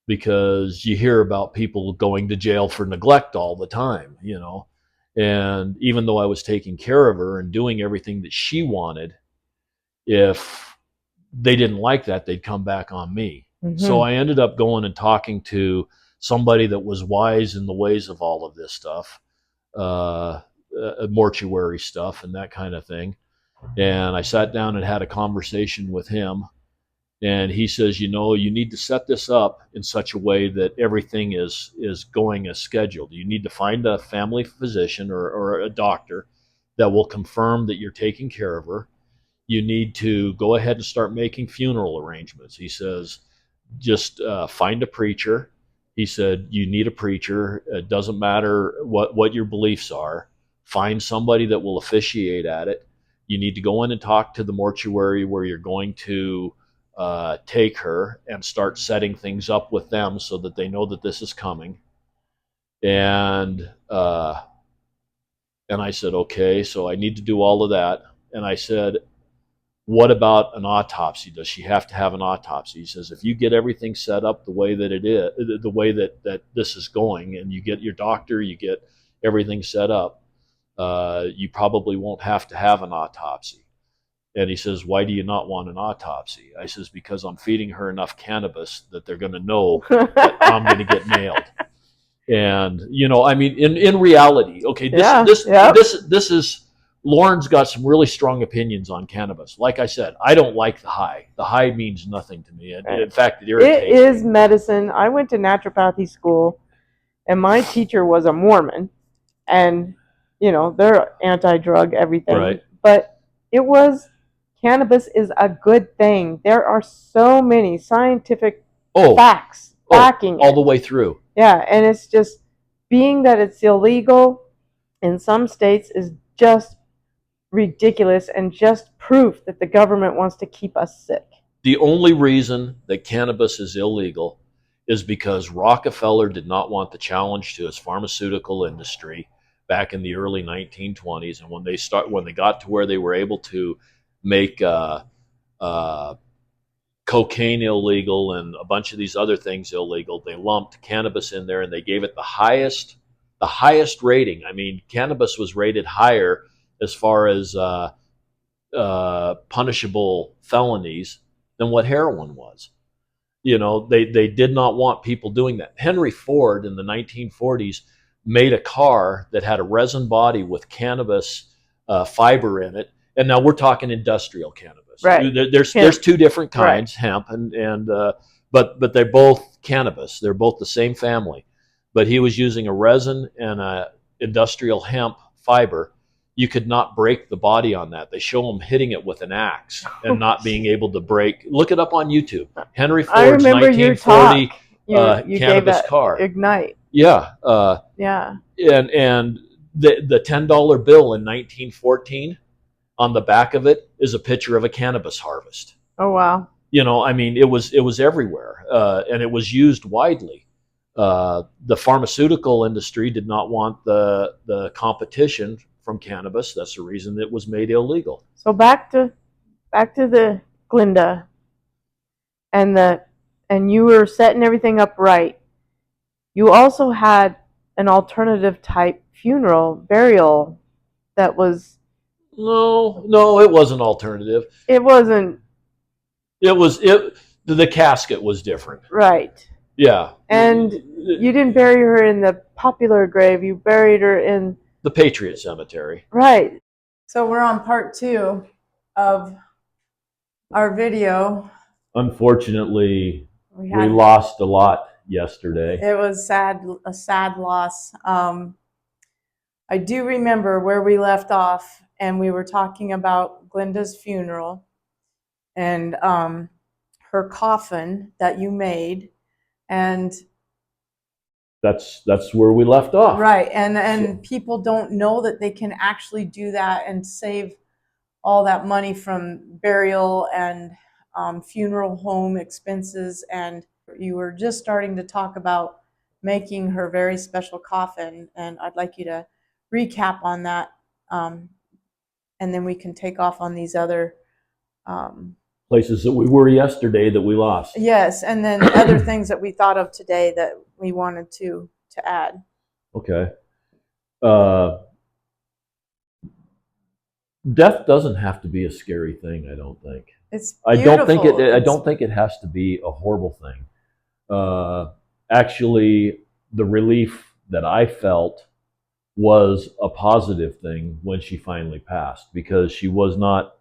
because you hear about people going to jail for neglect all the time, you know. And even though I was taking care of her and doing everything that she wanted, if they didn't like that, they'd come back on me. Mm-hmm. So I ended up going and talking to somebody that was wise in the ways of all of this stuff, mortuary stuff and that kind of thing. And I sat down and had a conversation with him. And he says, you know, you need to set this up in such a way that everything is going as scheduled. You need to find a family physician or a doctor that will confirm that you're taking care of her. You need to go ahead and start making funeral arrangements. He says, just find a preacher. He said, you need a preacher. It doesn't matter what your beliefs are. Find somebody that will officiate at it. You need to go in and talk to the mortuary where you're going to take her, and start setting things up with them so that they know that this is coming. And I said, okay, so I need to do all of that. And I said, what about an autopsy? Does she have to have an autopsy? He says, if you get everything set up the way that it is, the way that this is going, and you get your doctor, you get everything set up, you probably won't have to have an autopsy. And he says, why do you not want an autopsy? I says, because I'm feeding her enough cannabis that they're going to know that I'm going to get nailed. And, you know, I mean, in reality, okay, this is, Loren's got some really strong opinions on cannabis. Like I said, I don't like the high. The high means nothing to me. In fact, it irritates me. It is medicine. I went to naturopathy school, and my teacher was a Mormon. And, you know, they're anti-drug, everything. Right. But it was... Cannabis is a good thing. There are so many scientific facts backing all the way through. Yeah, and it's just, being that it's illegal in some states is just ridiculous, and just proof that the government wants to keep us sick. The only reason that cannabis is illegal is because Rockefeller did not want the challenge to his pharmaceutical industry back in the early 1920s, and when they got to where they were able to make uh, cocaine illegal and a bunch of these other things illegal, they lumped cannabis in there and they gave it the highest rating. I mean, cannabis was rated higher as far as punishable felonies than what heroin was. They did not want people doing that. Henry Ford in the 1940s made a car that had a resin body with cannabis fiber in it, and now we're talking industrial cannabis. Right. There's two different kinds, Right. hemp and but they're both cannabis. They're both the same family. But he was using a resin and a industrial hemp fiber. You could not break the body on that. They show him hitting it with an axe and not being able to break. Look it up on YouTube. Henry Ford's 1940 you cannabis gave car. Ignite. Yeah. Yeah. And the $10 bill in 1914, on the back of it is a picture of a cannabis harvest. Oh, wow. I mean, it was everywhere, and it was used widely. The pharmaceutical industry did not want the competition from cannabis. That's the reason it was made illegal. So back to the Glinda and you were setting everything up right. You also had an alternative type funeral burial that was No, it wasn't alternative. it wasn't the casket was different. right. Yeah. And you didn't bury her in the popular grave. You buried her in the Patriot Cemetery. Right. So we're on part 2 of our video. Unfortunately, we lost a lot yesterday. It was a sad loss. I do remember where we left off, and we were talking about Glinda's funeral and her coffin that you made, and that's where we left off. Right, and people don't know that they can actually do that and save all that money from burial and funeral home expenses. And you were just starting to talk about making her very special coffin, and I'd like you to recap on that, and then we can take off on these other places that we were yesterday that we lost. Yes, and then other things that we thought of today that we wanted to add. Okay. Death doesn't have to be a scary thing, I don't think. It's beautiful. I don't think it has to be a horrible thing. Actually, the relief that I felt was a positive thing when she finally passed, because she was not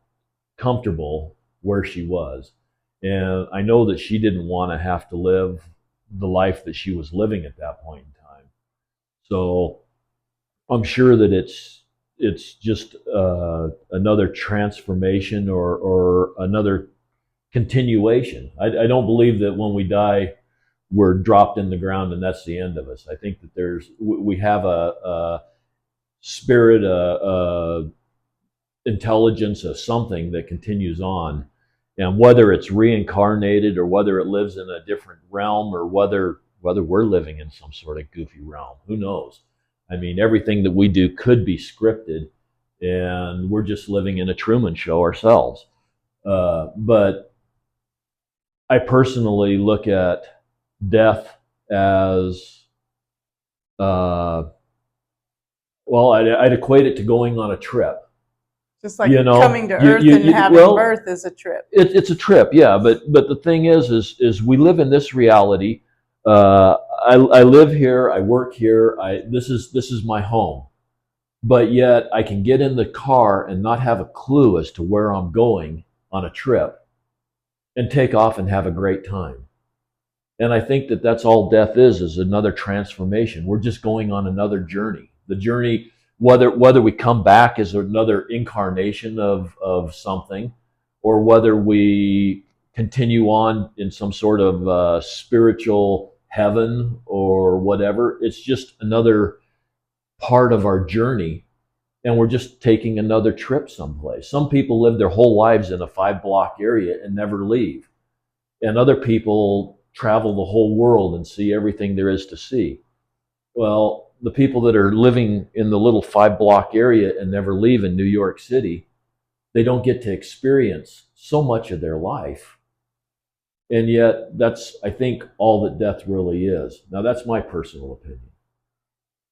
comfortable where she was. And I know that she didn't want to have to live the life that she was living at that point in time. So I'm sure that it's just another transformation or another continuation. I don't believe that when we die, we're dropped in the ground and that's the end of us. I think that we have a spirit, intelligence, of something that continues on. And whether it's reincarnated or whether it lives in a different realm or whether we're living in some sort of goofy realm, who knows? I mean, everything that we do could be scripted, and we're just living in a Truman Show ourselves. But I personally look at death as, well, I'd equate it to going on a trip. Just like coming to Earth and having birth is a trip. It's a trip, yeah. But the thing is we live in this reality. I live here. I work here. This is my home. But yet I can get in the car and not have a clue as to where I'm going on a trip, and take off and have a great time. And I think that that's all death is another transformation. We're just going on another journey. The journey, whether we come back as another incarnation of something, or whether we continue on in some sort of spiritual heaven or whatever, it's just another part of our journey, and we're just taking another trip someplace. Some people live their whole lives in a 5-block area and never leave, and other people travel the whole world and see everything there is to see. Well, the people that are living in the little 5 block area and never leave in New York City, they don't get to experience so much of their life. And yet, that's, I think, all that death really is. Now, that's my personal opinion.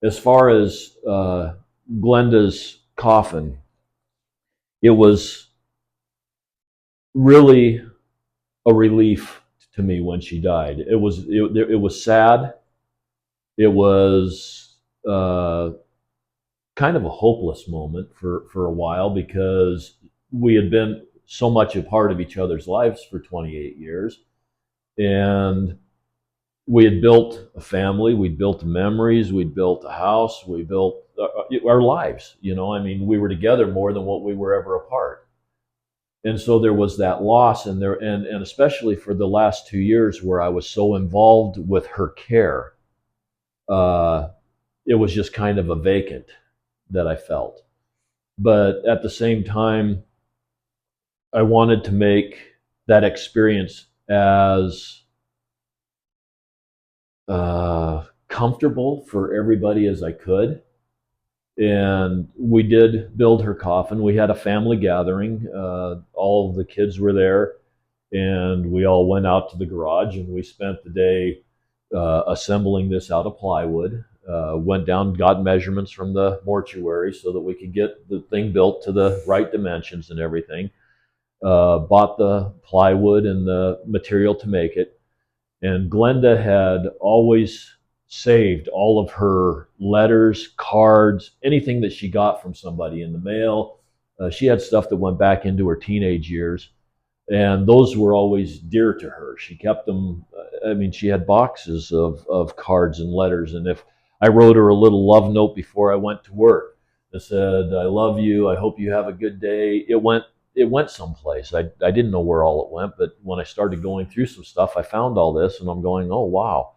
As far as Glenda's coffin, it was really a relief to me when she died. It was sad. It was kind of a hopeless moment for a while because we had been so much a part of each other's lives for 28 years. And we had built a family, we'd built memories, we'd built a house, we built our lives. I mean, we were together more than what we were ever apart. And so there was that loss, and especially for the last 2 years where I was so involved with her care, it was just kind of a vacant that I felt. But at the same time, I wanted to make that experience as comfortable for everybody as I could. And we did build her coffin. We had a family gathering. All of the kids were there, and we all went out to the garage, and we spent the day assembling this out of plywood. Went down, got measurements from the mortuary so that we could get the thing built to the right dimensions and everything. Bought the plywood and the material to make it. And Glenda had always saved all of her letters, cards, anything that she got from somebody in the mail. She had stuff that went back into her teenage years, and those were always dear to her. She kept them. I mean, she had boxes of cards and letters, and if I wrote her a little love note before I went to work that said, "I love you, I hope you have a good day," it went someplace. I didn't know where all it went, but when I started going through some stuff, I found all this, and I'm going, oh, wow.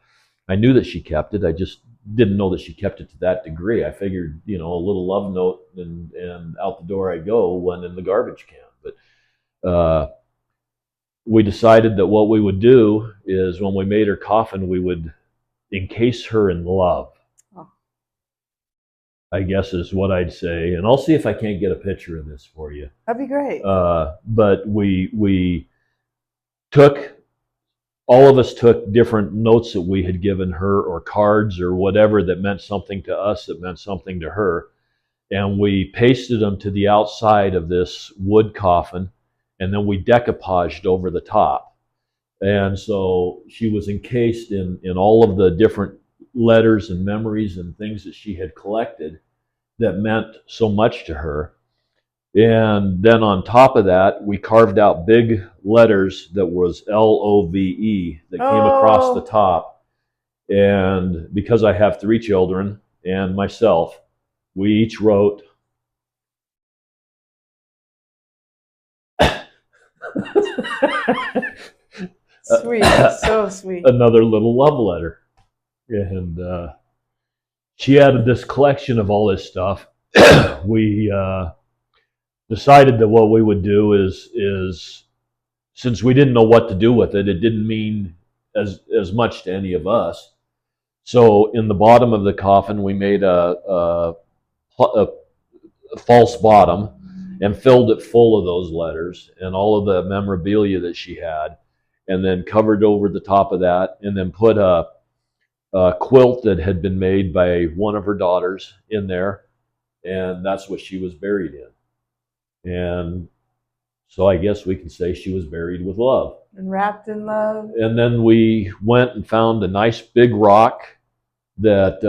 I knew that she kept it. I just didn't know that she kept it to that degree. I figured, a little love note and out the door I go, went in the garbage can. But we decided that what we would do is when we made her coffin, we would encase her in love. I guess is what I'd say. And I'll see if I can't get a picture of this for you. That'd be great. But we took, all of us took different notes that we had given her or cards or whatever that meant something to us, that meant something to her. And we pasted them to the outside of this wood coffin, and then we decoupaged over the top. And so she was encased in all of the different letters and memories and things that she had collected that meant so much to her. And then on top of that, we carved out big letters that was LOVE that came across the top. And because I have 3 children and myself, we each wrote sweet, so sweet. Another little love letter. And she added this collection of all this stuff. We decided that what we would do is since we didn't know what to do with it, it didn't mean as much to any of us. So in the bottom of the coffin, we made a false bottom and filled it full of those letters and all of the memorabilia that she had, and then covered over the top of that, and then put a quilt that had been made by one of her daughters in there, and that's what she was buried in. And so I guess we can say she was buried with love. And wrapped in love. And then we went and found a nice big rock that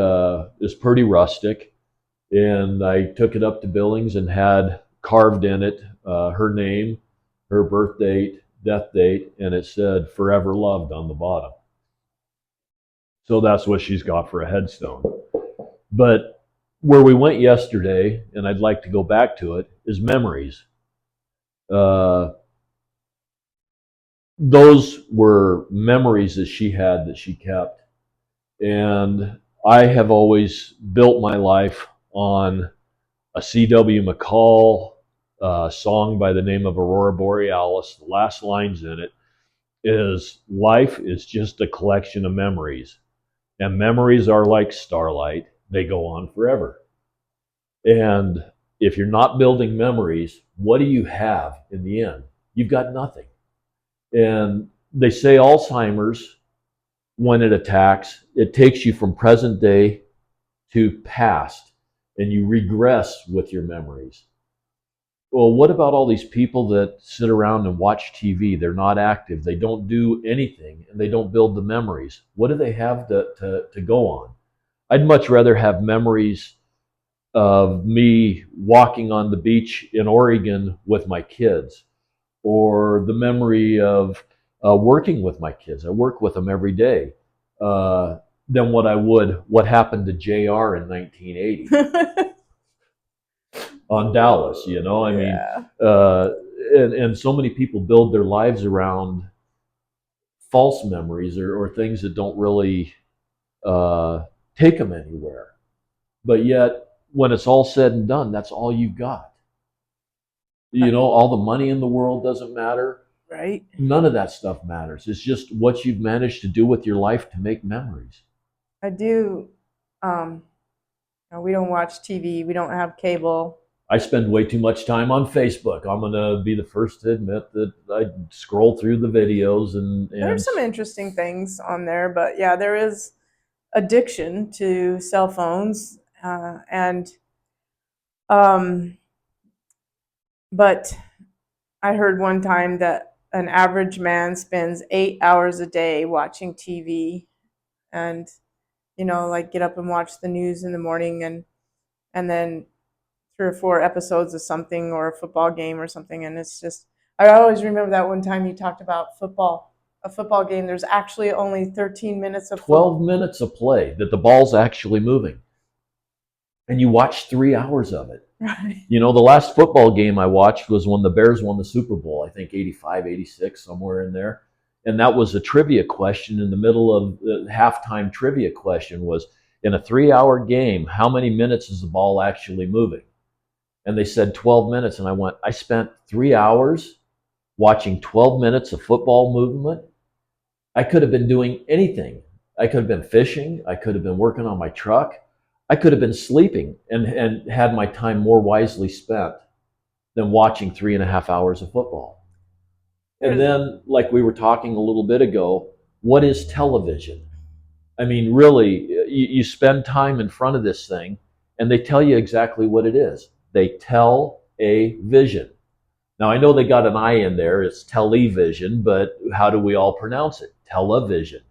is pretty rustic, and I took it up to Billings and had carved in it her name, her birth date, death date, and it said "Forever Loved" on the bottom. So that's what she's got for a headstone. But where we went yesterday, and I'd like to go back to it, is memories. Those were memories that she had that she kept. And I have always built my life on a C.W. McCall song by the name of Aurora Borealis. The last lines in it is, "Life is just a collection of memories. And memories are like starlight. They go on forever. And if you're not building memories, what do you have in the end? You've got nothing. And they say Alzheimer's, when it attacks, it takes you from present day to past, and you regress with your memories. Well, what about all these people that sit around and watch TV? They're not active, they don't do anything, and they don't build the memories. What do they have to go on? I'd much rather have memories of me walking on the beach in Oregon with my kids, or the memory of working with my kids. I work with them every day. Uh, than what I would what happened to JR in 1980 on Dallas. I mean, Yeah. and so many people build their lives around false memories or things that don't really uh, take them anywhere. But yet, when it's all said and done, that's all you've got. All the money in the world doesn't matter. Right. None of that stuff matters. It's just what you've managed to do with your life to make memories. I do. Um, we don't watch TV. We don't have cable. I spend way too much time on Facebook. I'm going to be the first to admit that I scroll through the videos and There's some interesting things on there, but yeah, there is addiction to cell phones, and um, but I heard one time that an average man spends 8 hours a day watching TV, and like get up and watch the news in the morning, and then 3 or 4 episodes of something or a football game or something. And it's just, I always remember that one time you talked about football, a football game. There's actually only 13 minutes of 12 minutes of play that the ball's actually moving. And you watch 3 hours of it. Right. The last football game I watched was when the Bears won the Super Bowl, I think 85, 86, somewhere in there. And that was a trivia question in the middle of the halftime trivia question was, in a 3-hour game, how many minutes is the ball actually moving? And they said 12 minutes. And I went, I spent 3 hours watching 12 minutes of football movement. I could have been doing anything. I could have been fishing. I could have been working on my truck. I could have been sleeping and had my time more wisely spent than watching 3.5 hours of football. And then, like we were talking a little bit ago, what is television? I mean, really, you spend time in front of this thing and they tell you exactly what it is. They tell a vision. Now, I know they got an I in there. It's television, but how do we all pronounce it? Television.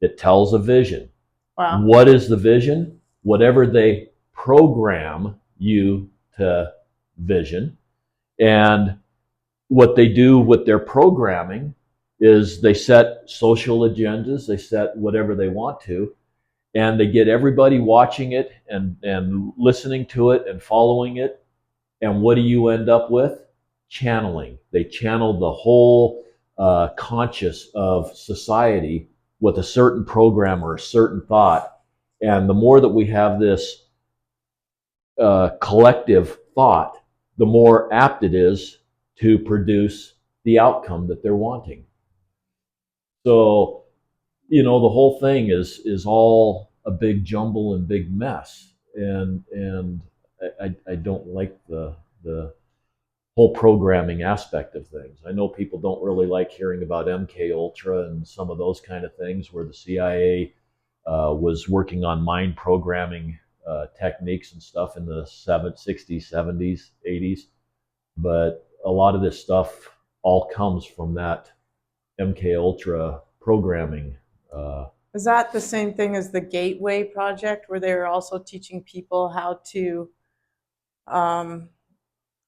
It tells a vision. Wow. What is the vision? Whatever they program you to vision. And what they do with their programming is they set social agendas, they set whatever they want to, and they get everybody watching it and listening to it and following it. And what do you end up with? Channeling. They channel the whole conscious of society with a certain program or a certain thought. And the more that we have this collective thought, the more apt it is to produce the outcome that they're wanting. So, the whole thing is all a big jumble and big mess, and I don't like the whole programming aspect of things. I know people don't really like hearing about MK Ultra and some of those kind of things where the CIA was working on mind programming techniques and stuff in the 60s, 70s, 80s. But a lot of this stuff all comes from that MK Ultra programming. Is that the same thing as the Gateway Project, where they were also teaching people how to um,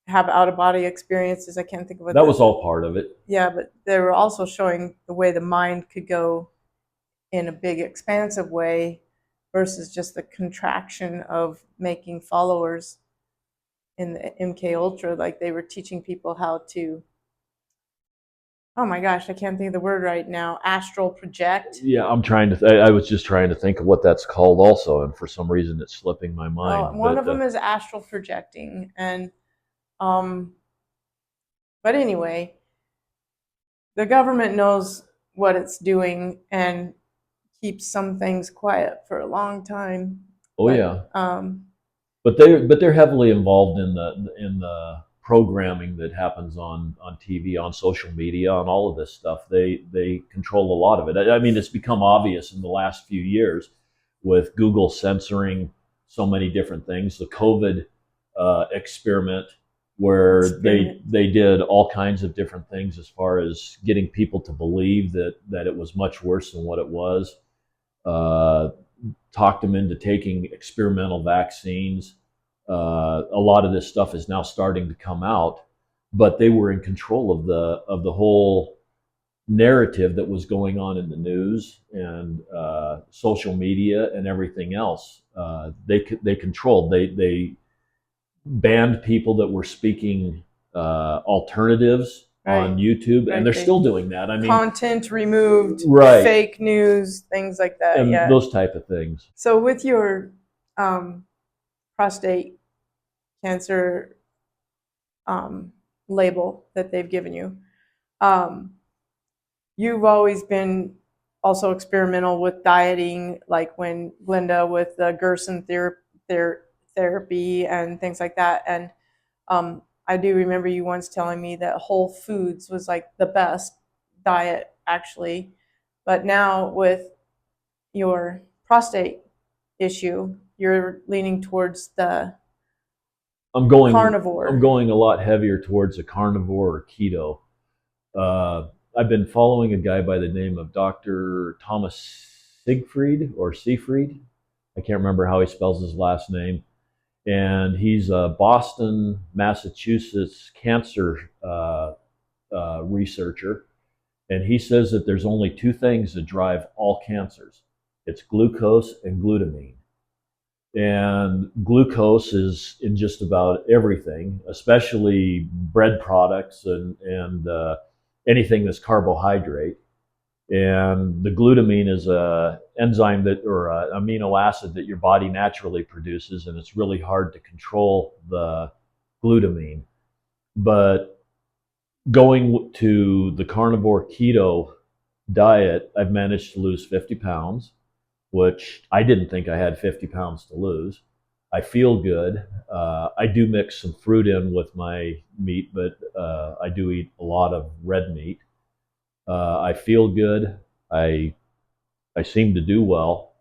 have out of body experiences? I can't think of what that was all part of it. Yeah, but they were also showing the way the mind could go in a big, expansive way versus just the contraction of making followers in the MK Ultra. Like they were teaching people how to, oh my gosh, I can't think of the word right now, astral project. Yeah, I'm trying to. I was just trying to think of what that's called, also, and for some reason it's slipping my mind. One of them is astral projecting, and but anyway, the government knows what it's doing and keeps some things quiet for a long time. Oh yeah. But But they're heavily involved in the programming that happens on TV, on social media, on all of this stuff. They control a lot of it. I mean, it's become obvious in the last few years with Google censoring so many different things. The COVID experiment, where they did all kinds of different things as far as getting people to believe that it was much worse than what it was. Uh, Talked them into taking experimental vaccines. A lot of this stuff is now starting to come out, but they were in control of the whole narrative that was going on in the news and social media and everything else. They controlled. They banned people that were speaking alternatives on YouTube, and they're still doing that. I mean, content removed, right, fake news, things like that. and Yeah, those type of things. So with your prostate cancer label that they've given you, you've always been also experimental with dieting, like when Glinda with the Gerson therapy and things like that. And I do remember you once telling me that Whole Foods was like the best diet, actually. But now with your prostate issue, you're leaning towards the carnivore. I'm going a lot heavier towards a carnivore or keto. I've been following a guy by the name of Dr. Thomas Seifried. I can't remember how he spells his last name. And he's a Boston, Massachusetts cancer researcher. And he says that there's only two things that drive all cancers. It's glucose and glutamine. And glucose is in just about everything, especially bread products and anything that's carbohydrate. And the glutamine is a enzyme that, or a amino acid that your body naturally produces, and it's really hard to control the glutamine. But going to the carnivore keto diet, I've managed to lose 50 pounds, which I didn't think I had 50 pounds to lose. I feel good. I do mix some fruit in with my meat, but I do eat a lot of red meat. I feel good. I I seem to do well,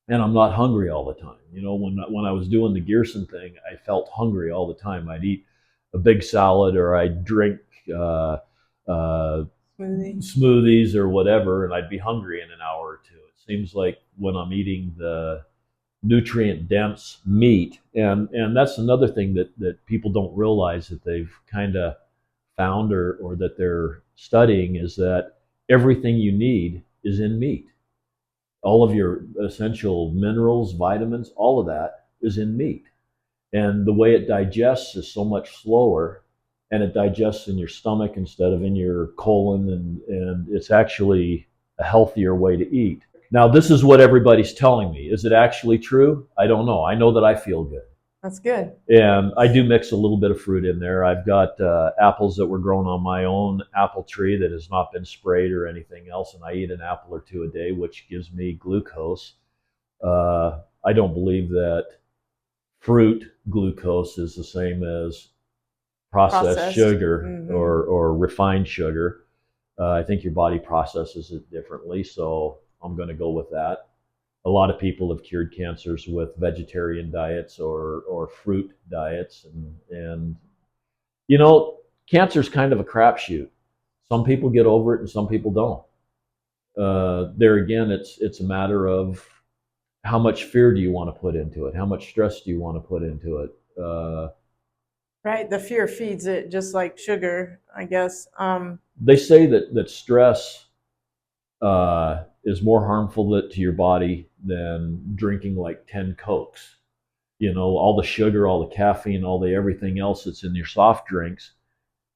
and I'm not hungry all the time. You know, when I was doing the Gearson thing, I felt hungry all the time. I'd eat a big salad, or I'd drink uh, uh, smoothies or whatever, and I'd be hungry in an hour or two. It seems like when I'm eating the nutrient dense meat, and that's another thing that people don't realize that they've kind of found, or that they're studying, is that everything you need is in meat. All of your essential minerals, vitamins, all of that is in meat. And the way it digests is so much slower, and it digests in your stomach instead of in your colon, and it's actually a healthier way to eat. Now, this is what everybody's telling me. Is it actually true? I don't know. I know that I feel good. That's good. And I do mix a little bit of fruit in there. I've got apples that were grown on my own apple tree that has not been sprayed or anything else, and I eat an apple or two a day, which gives me glucose. I don't believe that fruit glucose is the same as processed sugar, or refined sugar. I think your body processes it differently, so I'm going to go with that. A lot of people have cured cancers with vegetarian diets or fruit diets, and you know, cancer's kind of a crapshoot. Some people get over it, and some people don't. There again, it's a matter of how much fear do you want to put into it? How much stress do you want to put into it? Right, the fear feeds it, just like sugar, I guess. They say that stress is more harmful to your body than drinking like 10 Cokes. You know, all the sugar, all the caffeine, all the everything else that's in your soft drinks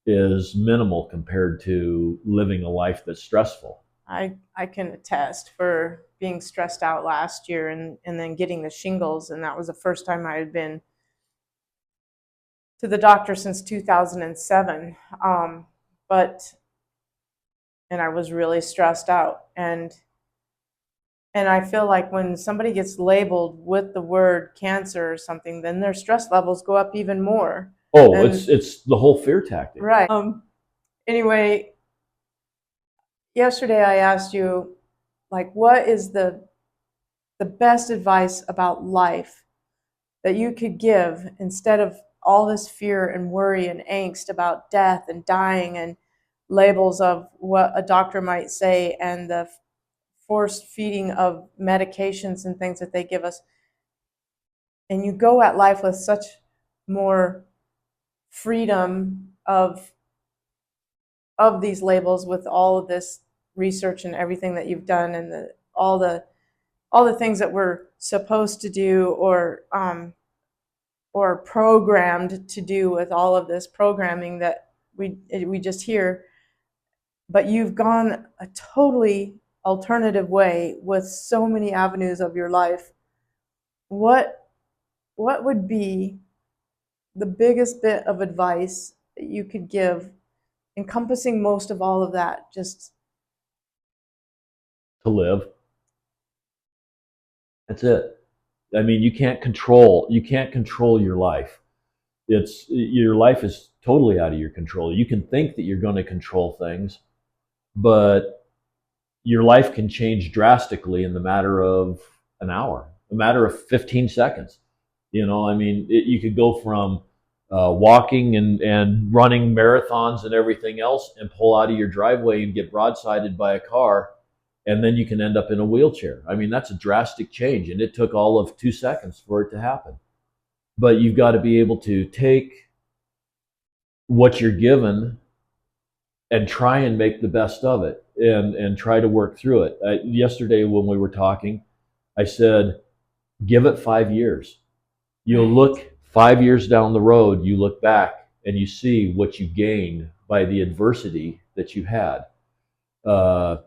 is minimal compared to living a life that's stressful. I can attest for being stressed out last year, and then getting the shingles, and that was the first time I had been to the doctor since 2007. But and I was really stressed out, and And I feel like when somebody gets labeled with the word cancer or something, then their stress levels go up even more. Oh, And it's the whole fear tactic. right. Anyway, yesterday I asked you, like, what is the best advice about life that you could give instead of all this fear and worry and angst about death and dying and labels of what a doctor might say and the forced feeding of medications and things that they give us. And you go at life with such more freedom of these labels with all of this research and everything that you've done and all the things that we're supposed to do or programmed to do with all of this programming that we just hear. But you've gone a totally alternative way with so many avenues of your life. What what would be the biggest bit of advice that you could give encompassing most of all of that? Just To live. That's it. I mean, you can't control your life. It's your life is totally out of your control. You can think that you're going to control things, but your life can change drastically in the matter of an hour, a matter of 15 seconds. I mean, you could go from walking and running marathons and everything else and pull out of your driveway and get broadsided by a car, and then you can end up in a wheelchair. I mean, that's a drastic change, and it took all of 2 seconds for it to happen. But you've got to be able to take what you're given and try and make the best of it and try to work through it. Yesterday, when we were talking, I said, give it 5 years. You'll look 5 years down the road, you look back and you see what you gained by the adversity that you had. Uh,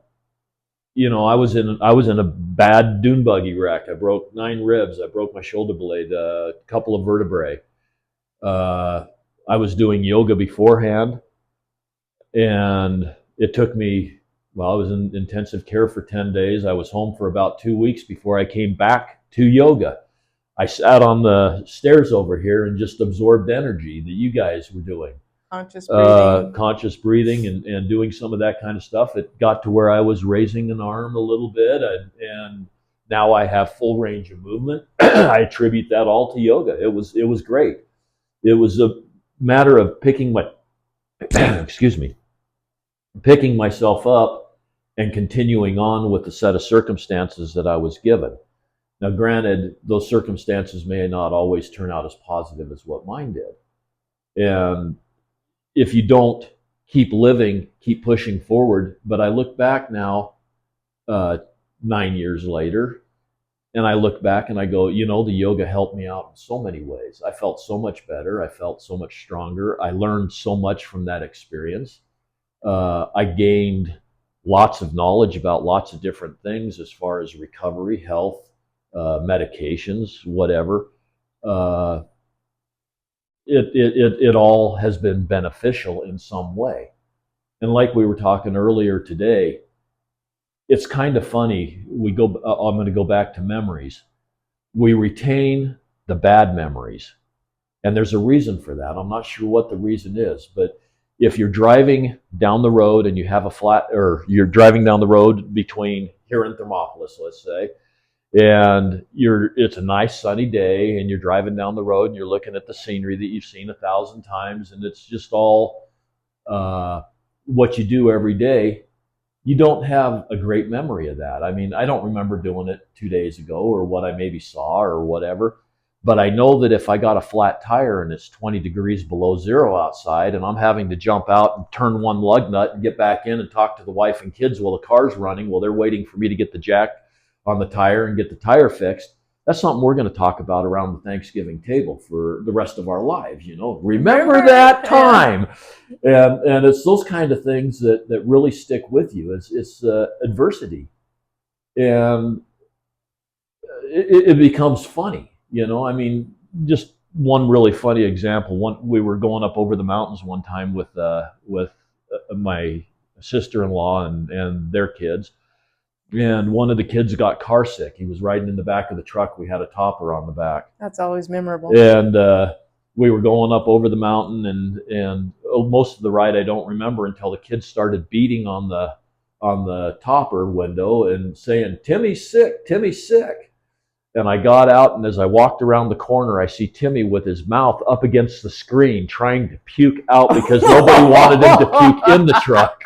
I was in a bad dune buggy wreck. I broke 9 ribs. I broke my shoulder blade, a couple of vertebrae. Uh, I was doing yoga beforehand, and it took me. Well, I was in intensive care for 10 days. I was home for about 2 weeks before I came back to yoga. I sat on the stairs over here and just absorbed energy that you guys were doing. Conscious breathing and doing some of that kind of stuff. It got to where I was raising an arm a little bit, and now I have full range of movement. I attribute that all to yoga. It was great. It was a matter of picking my excuse me, picking myself up and continuing on with the set of circumstances that I was given. Now, granted, those circumstances may not always turn out as positive as what mine did. And if you don't keep living, keep pushing forward. But I look back now, 9 years later, and I look back and I go, the yoga helped me out in so many ways. I felt so much better. I felt so much stronger. I learned so much from that experience. I gained lots of knowledge about lots of different things as far as recovery, health, medications, whatever. Uh, it all has been beneficial in some way. And like we were talking earlier today, it's kind of funny. I'm going to go back to memories. We retain the bad memories, and there's a reason for that. I'm not sure what the reason is, but if you're driving down the road and you have or you're driving down the road between here and Thermopolis, let's say, and it's a nice sunny day and you're driving down the road and you're looking at the scenery that you've seen 1,000 times, and it's just all what you do every day. You don't have a great memory of that. I mean, I don't remember doing it 2 days ago or what I maybe saw or whatever. But I know that if I got a flat tire and it's 20 degrees below zero outside and I'm having to jump out and turn one lug nut and get back in and talk to the wife and kids while the car's running, while they're waiting for me to get the jack on the tire and get the tire fixed, that's something we're going to talk about around the Thanksgiving table for the rest of our lives. Remember that time. And it's those kind of things that really stick with you. It's adversity, and it becomes funny. I mean, just one really funny example. We were going up over the mountains one time with my sister-in-law and their kids, and one of the kids got car sick. He was riding in the back of the truck. We had a topper on the back. That's always memorable. And we were going up over the mountain, and most of the ride I don't remember until the kids started beating on the topper window and saying, "Timmy's sick, Timmy's sick." And I got out, and as I walked around the corner, I see Timmy with his mouth up against the screen trying to puke out because nobody wanted him to puke in the truck.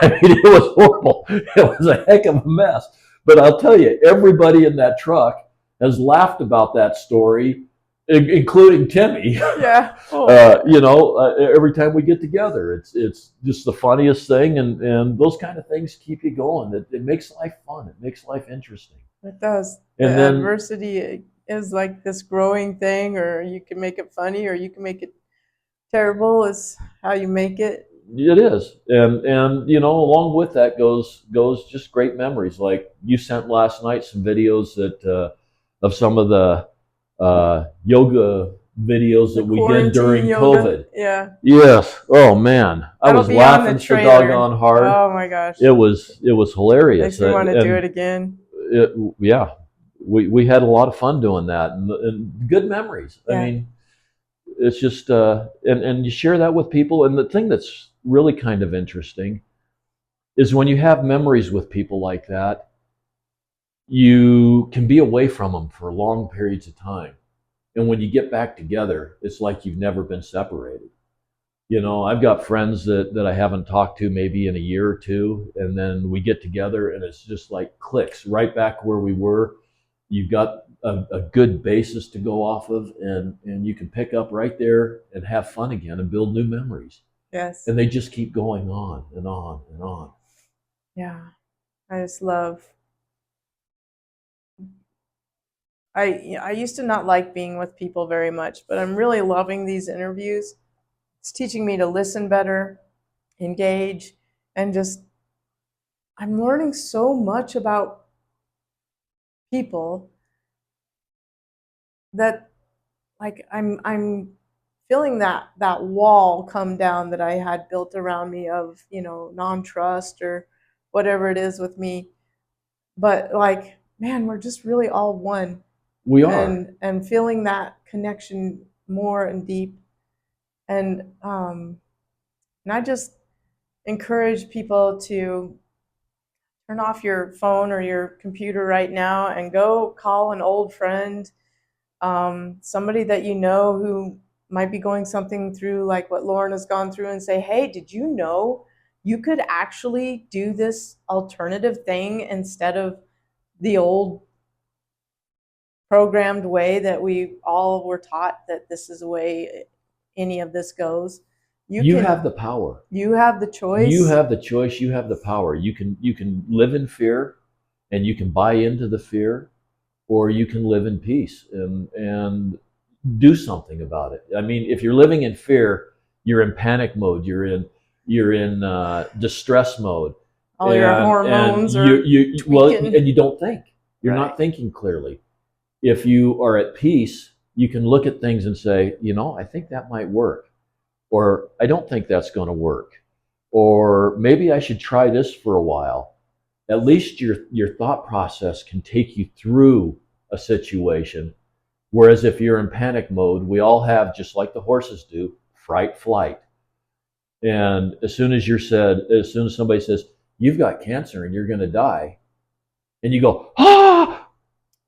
I mean, it was horrible. It was a heck of a mess. But I'll tell you, everybody in that truck has laughed about that story, including Timmy. Yeah. Oh. Every time we get together, it's just the funniest thing, and those kind of things keep you going. It makes life fun. It makes life interesting. It does. And the then adversity is like this growing thing, or you can make it funny, or you can make it terrible. Is how you make it. It is, and along with that goes just great memories. Like you sent last night some videos of some of the yoga videos that we did during yoga. COVID. Yeah. Yes. Oh man, I was laughing so doggone hard. Oh my gosh. It was hilarious. Makes me want to do it again. Yeah, we had a lot of fun doing that, and good memories. Yeah. I mean, it's just and you share that with people, and the thing that's really kind of interesting is when you have memories with people like that, you can be away from them for long periods of time, and when you get back together, it's like you've never been separated. I've got friends that I haven't talked to maybe in a year or two, and then we get together and it's just like clicks right back where we were. You've got a good basis to go off of, and you can pick up right there and have fun again and build new memories. Yes. And they just keep going on and on and on. Yeah. I just love. I used to not like being with people very much, but I'm really loving these interviews. It's teaching me to listen better, engage, and just I'm learning so much about people that like I'm feeling that wall come down that I had built around me of, non-trust or whatever it is with me. But like, man, we're just really all one. We are. And feeling that connection more and deep. And I just encourage people to turn off your phone or your computer right now and go call an old friend, somebody that you know who might be going something through like what Loren has gone through, and say, hey, did you know you could actually do this alternative thing instead of the old programmed way that we all were taught that this is the way any of this goes. You have the power. You have the choice. You have the choice. You have the power. You can live in fear, and you can buy into the fear, or you can live in peace and do something about it. I mean, if you're living in fear, you're in panic mode. You're in distress mode. All your hormones are tweaking. And you don't think. You're not thinking clearly. If you are at peace, you can look at things and say, I think that might work. Or I don't think that's going to work. Or maybe I should try this for a while. At least your thought process can take you through a situation. Whereas if you're in panic mode, we all have, just like the horses do, fright, flight. And as soon as somebody says, you've got cancer and you're going to die, and you go,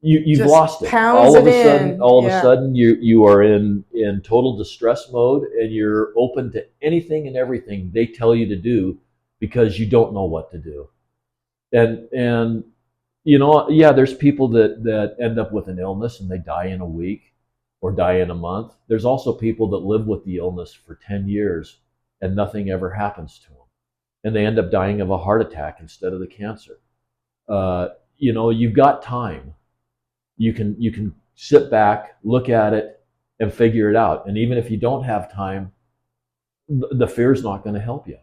you've lost it. All of a sudden, you are in total distress mode, and you're open to anything and everything they tell you to do because you don't know what to do. And there's people that end up with an illness and they die in a week or die in a month. There's also people that live with the illness for 10 years and nothing ever happens to them, and they end up dying of a heart attack instead of the cancer. You've got time. You can sit back, look at it, and figure it out. And even if you don't have time, the fear is not going to help you.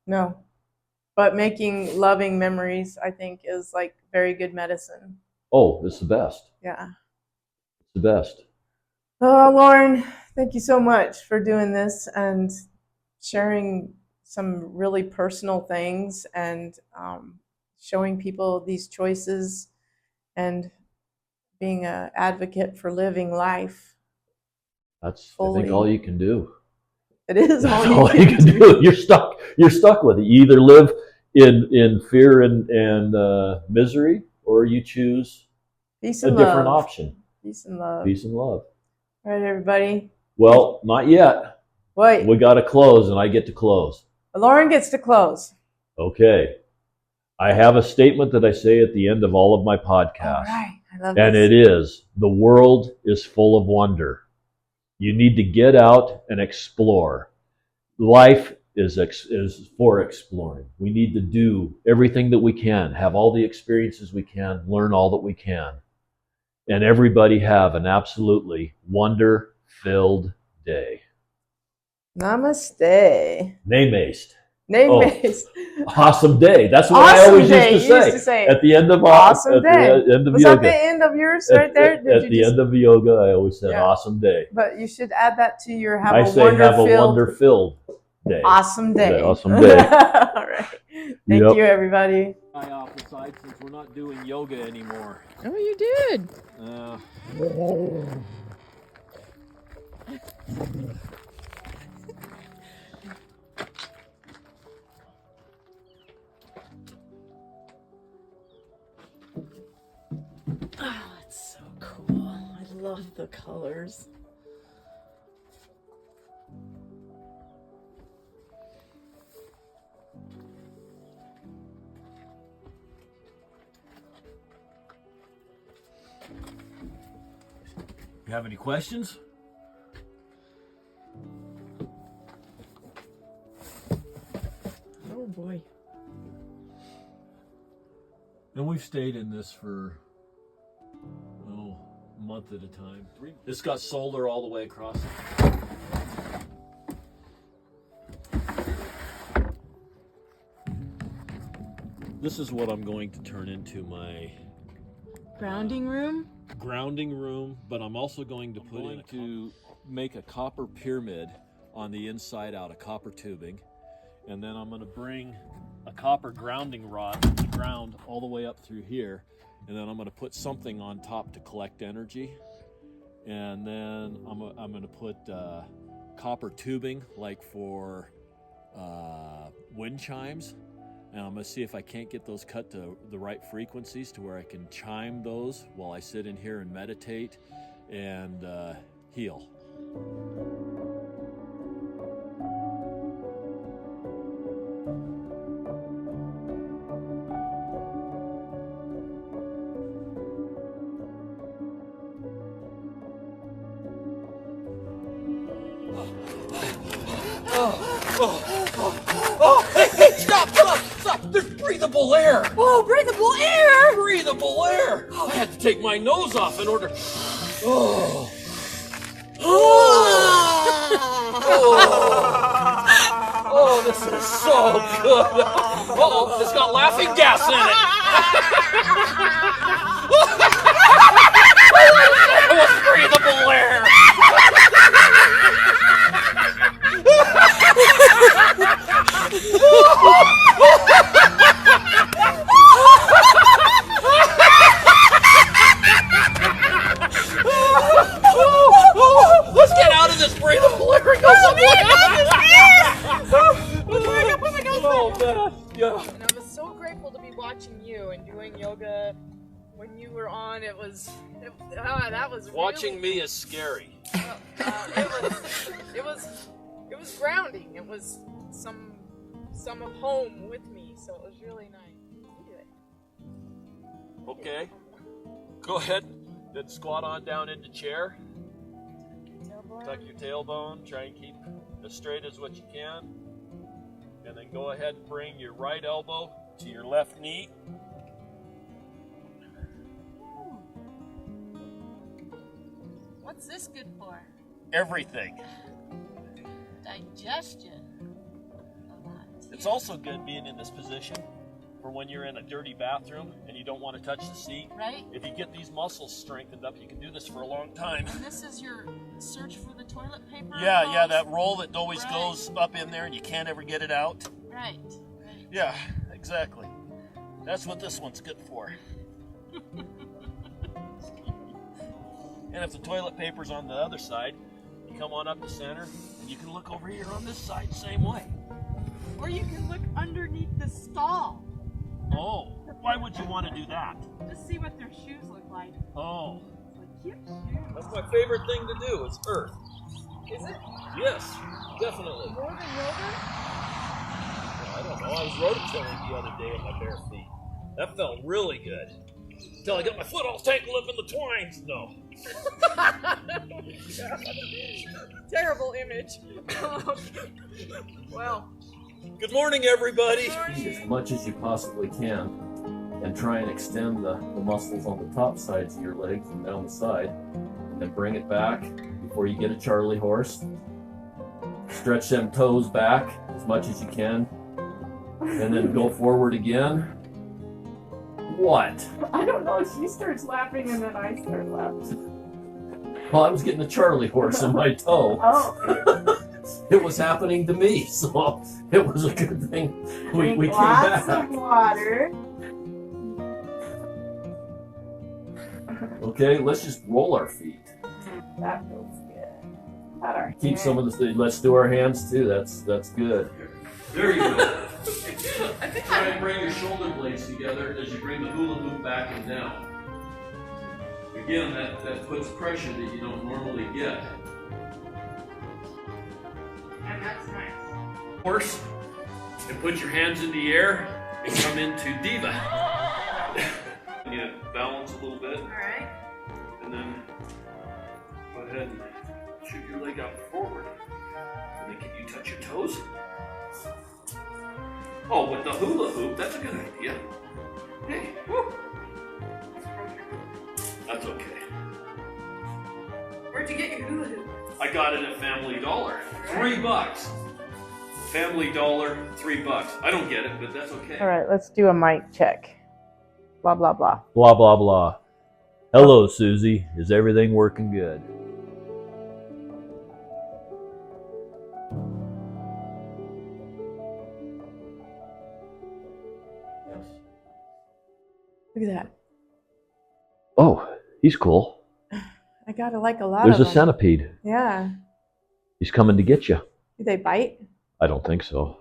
No. But making loving memories, I think, is like very good medicine. Oh, it's the best. Yeah. It's the best. Oh, Loren, thank you so much for doing this and sharing some really personal things, and showing people these choices and being an advocate for living life That's, fully. I think, all you can do. It is That's all you can do. You're stuck with it. You either live in fear and misery, or you choose Peace a and different love. option. Peace and love. Peace and love. All right, everybody. Well, not yet. Wait. We got to close, and I get to close. Loren gets to close. Okay. I have a statement that I say at the end of all of my podcasts. All right. I love and this. it is, the world is full of wonder. You need to get out and explore. Life is for exploring. We need to do everything that we can, have all the experiences we can, learn all that we can. And everybody have an absolutely wonder-filled day. Namaste. Namaste. Namaste. Awesome day. That's what Awesome I always day. used to say at the end of awesome day. At the end of Was yoga. that the end of yours right there? At the end of yoga, I always said awesome day. But you should add that to your have a wonder-filled day. Awesome day. Awesome day. All right. Thank you, everybody. Off the side since we're not doing yoga anymore. Oh, you did. Oh, it's so cool. I love the colors. You have any questions? Oh boy. And we've stayed in this for a month at a time. It's got solar all the way across. This is what I'm going to turn into my Grounding room? Grounding room, but I'm also going to make a copper pyramid on the inside out of copper tubing, and then I'm going to bring a copper grounding rod from the ground all the way up through here, and then I'm going to put something on top to collect energy, and then I'm going to put copper tubing like for wind chimes. And I'm going to see if I can't get those cut to the right frequencies to where I can chime those while I sit in here and meditate and heal. Hey, stop! There's breathable air! Oh, breathable air! Breathable air! I had to take my nose off in order... Oh, this is so good! Uh-oh, it's got laughing gas in it! It was breathable air! Let's get out of this breathable air and go somewhere. Oh man, yeah. And I was so grateful to be watching you and doing yoga when you were on. That was Watching really, me is scary. it was grounding. It was some of home with me, so it was really nice. Okay. Go ahead. Then squat on down into chair. Tuck your tailbone. Try and keep as straight as what you can. And then go ahead and bring your right elbow to your left knee. What's this good for? Everything. Digestion. It's also good being in this position for when you're in a dirty bathroom and you don't want to touch the seat. Right. If you get these muscles strengthened up, you can do this for a long time. And this is your search for the toilet paper? Yeah, that roll that always goes up in there and you can't ever get it out. Right. Yeah, exactly. That's what this one's good for. And if the toilet paper's on the other side, you come on up the center and you can look over here on this side same way. Or you can look underneath the stall. Oh, why would you want to do that? Just see what their shoes look like. Oh, Cute shoes. that's my favorite thing to do is earth. Is it? Yes, definitely. More than yoga? I don't know. I was rototilling the other day with my bare feet. That felt really good. Until I got my foot all tangled up in the twines. No. Terrible image. Okay. Well. Good morning, everybody. As much as you possibly can and try and extend the muscles on the top sides of your legs and down the side, and then bring it back before you get a Charlie horse. Stretch them toes back as much as you can, and then go forward again. What? I don't know. She starts laughing and then I start laughing. Well, I was getting a Charlie horse in my toe. Oh. It was happening to me, so it was a good thing we came Lots back. of water. Okay, let's just roll our feet. That feels good. Got our Keep hand. some of the. Let's do our hands too. That's good. There you go. Try and bring your shoulder blades together as you bring the hula hoop back and down. Again, that puts pressure that you don't normally get. And that's nice. Horse, and put your hands in the air and come into diva. You balance a little bit, All right. and then go ahead and shoot your leg out forward. And then can you touch your toes? Oh, with the hula hoop, that's a good idea. Hey, woo. That's okay. Where'd you get your hula hoop? I got it at Family Dollar. $3. Family Dollar, $3. I don't get it, but that's okay. All right, let's do a mic check. Blah, blah, blah. Blah, blah, blah. Hello, Susie. Is everything working good? Look at that. Oh, he's cool. I gotta like a lot There's of a them. centipede. Yeah. He's coming to get you. Do they bite? I don't think so.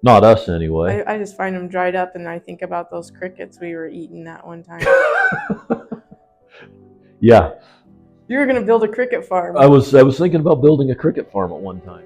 Not us, anyway. I just find them dried up and I think about those crickets we were eating that one time. Yeah, You were gonna build a cricket farm. I was thinking about building a cricket farm at one time.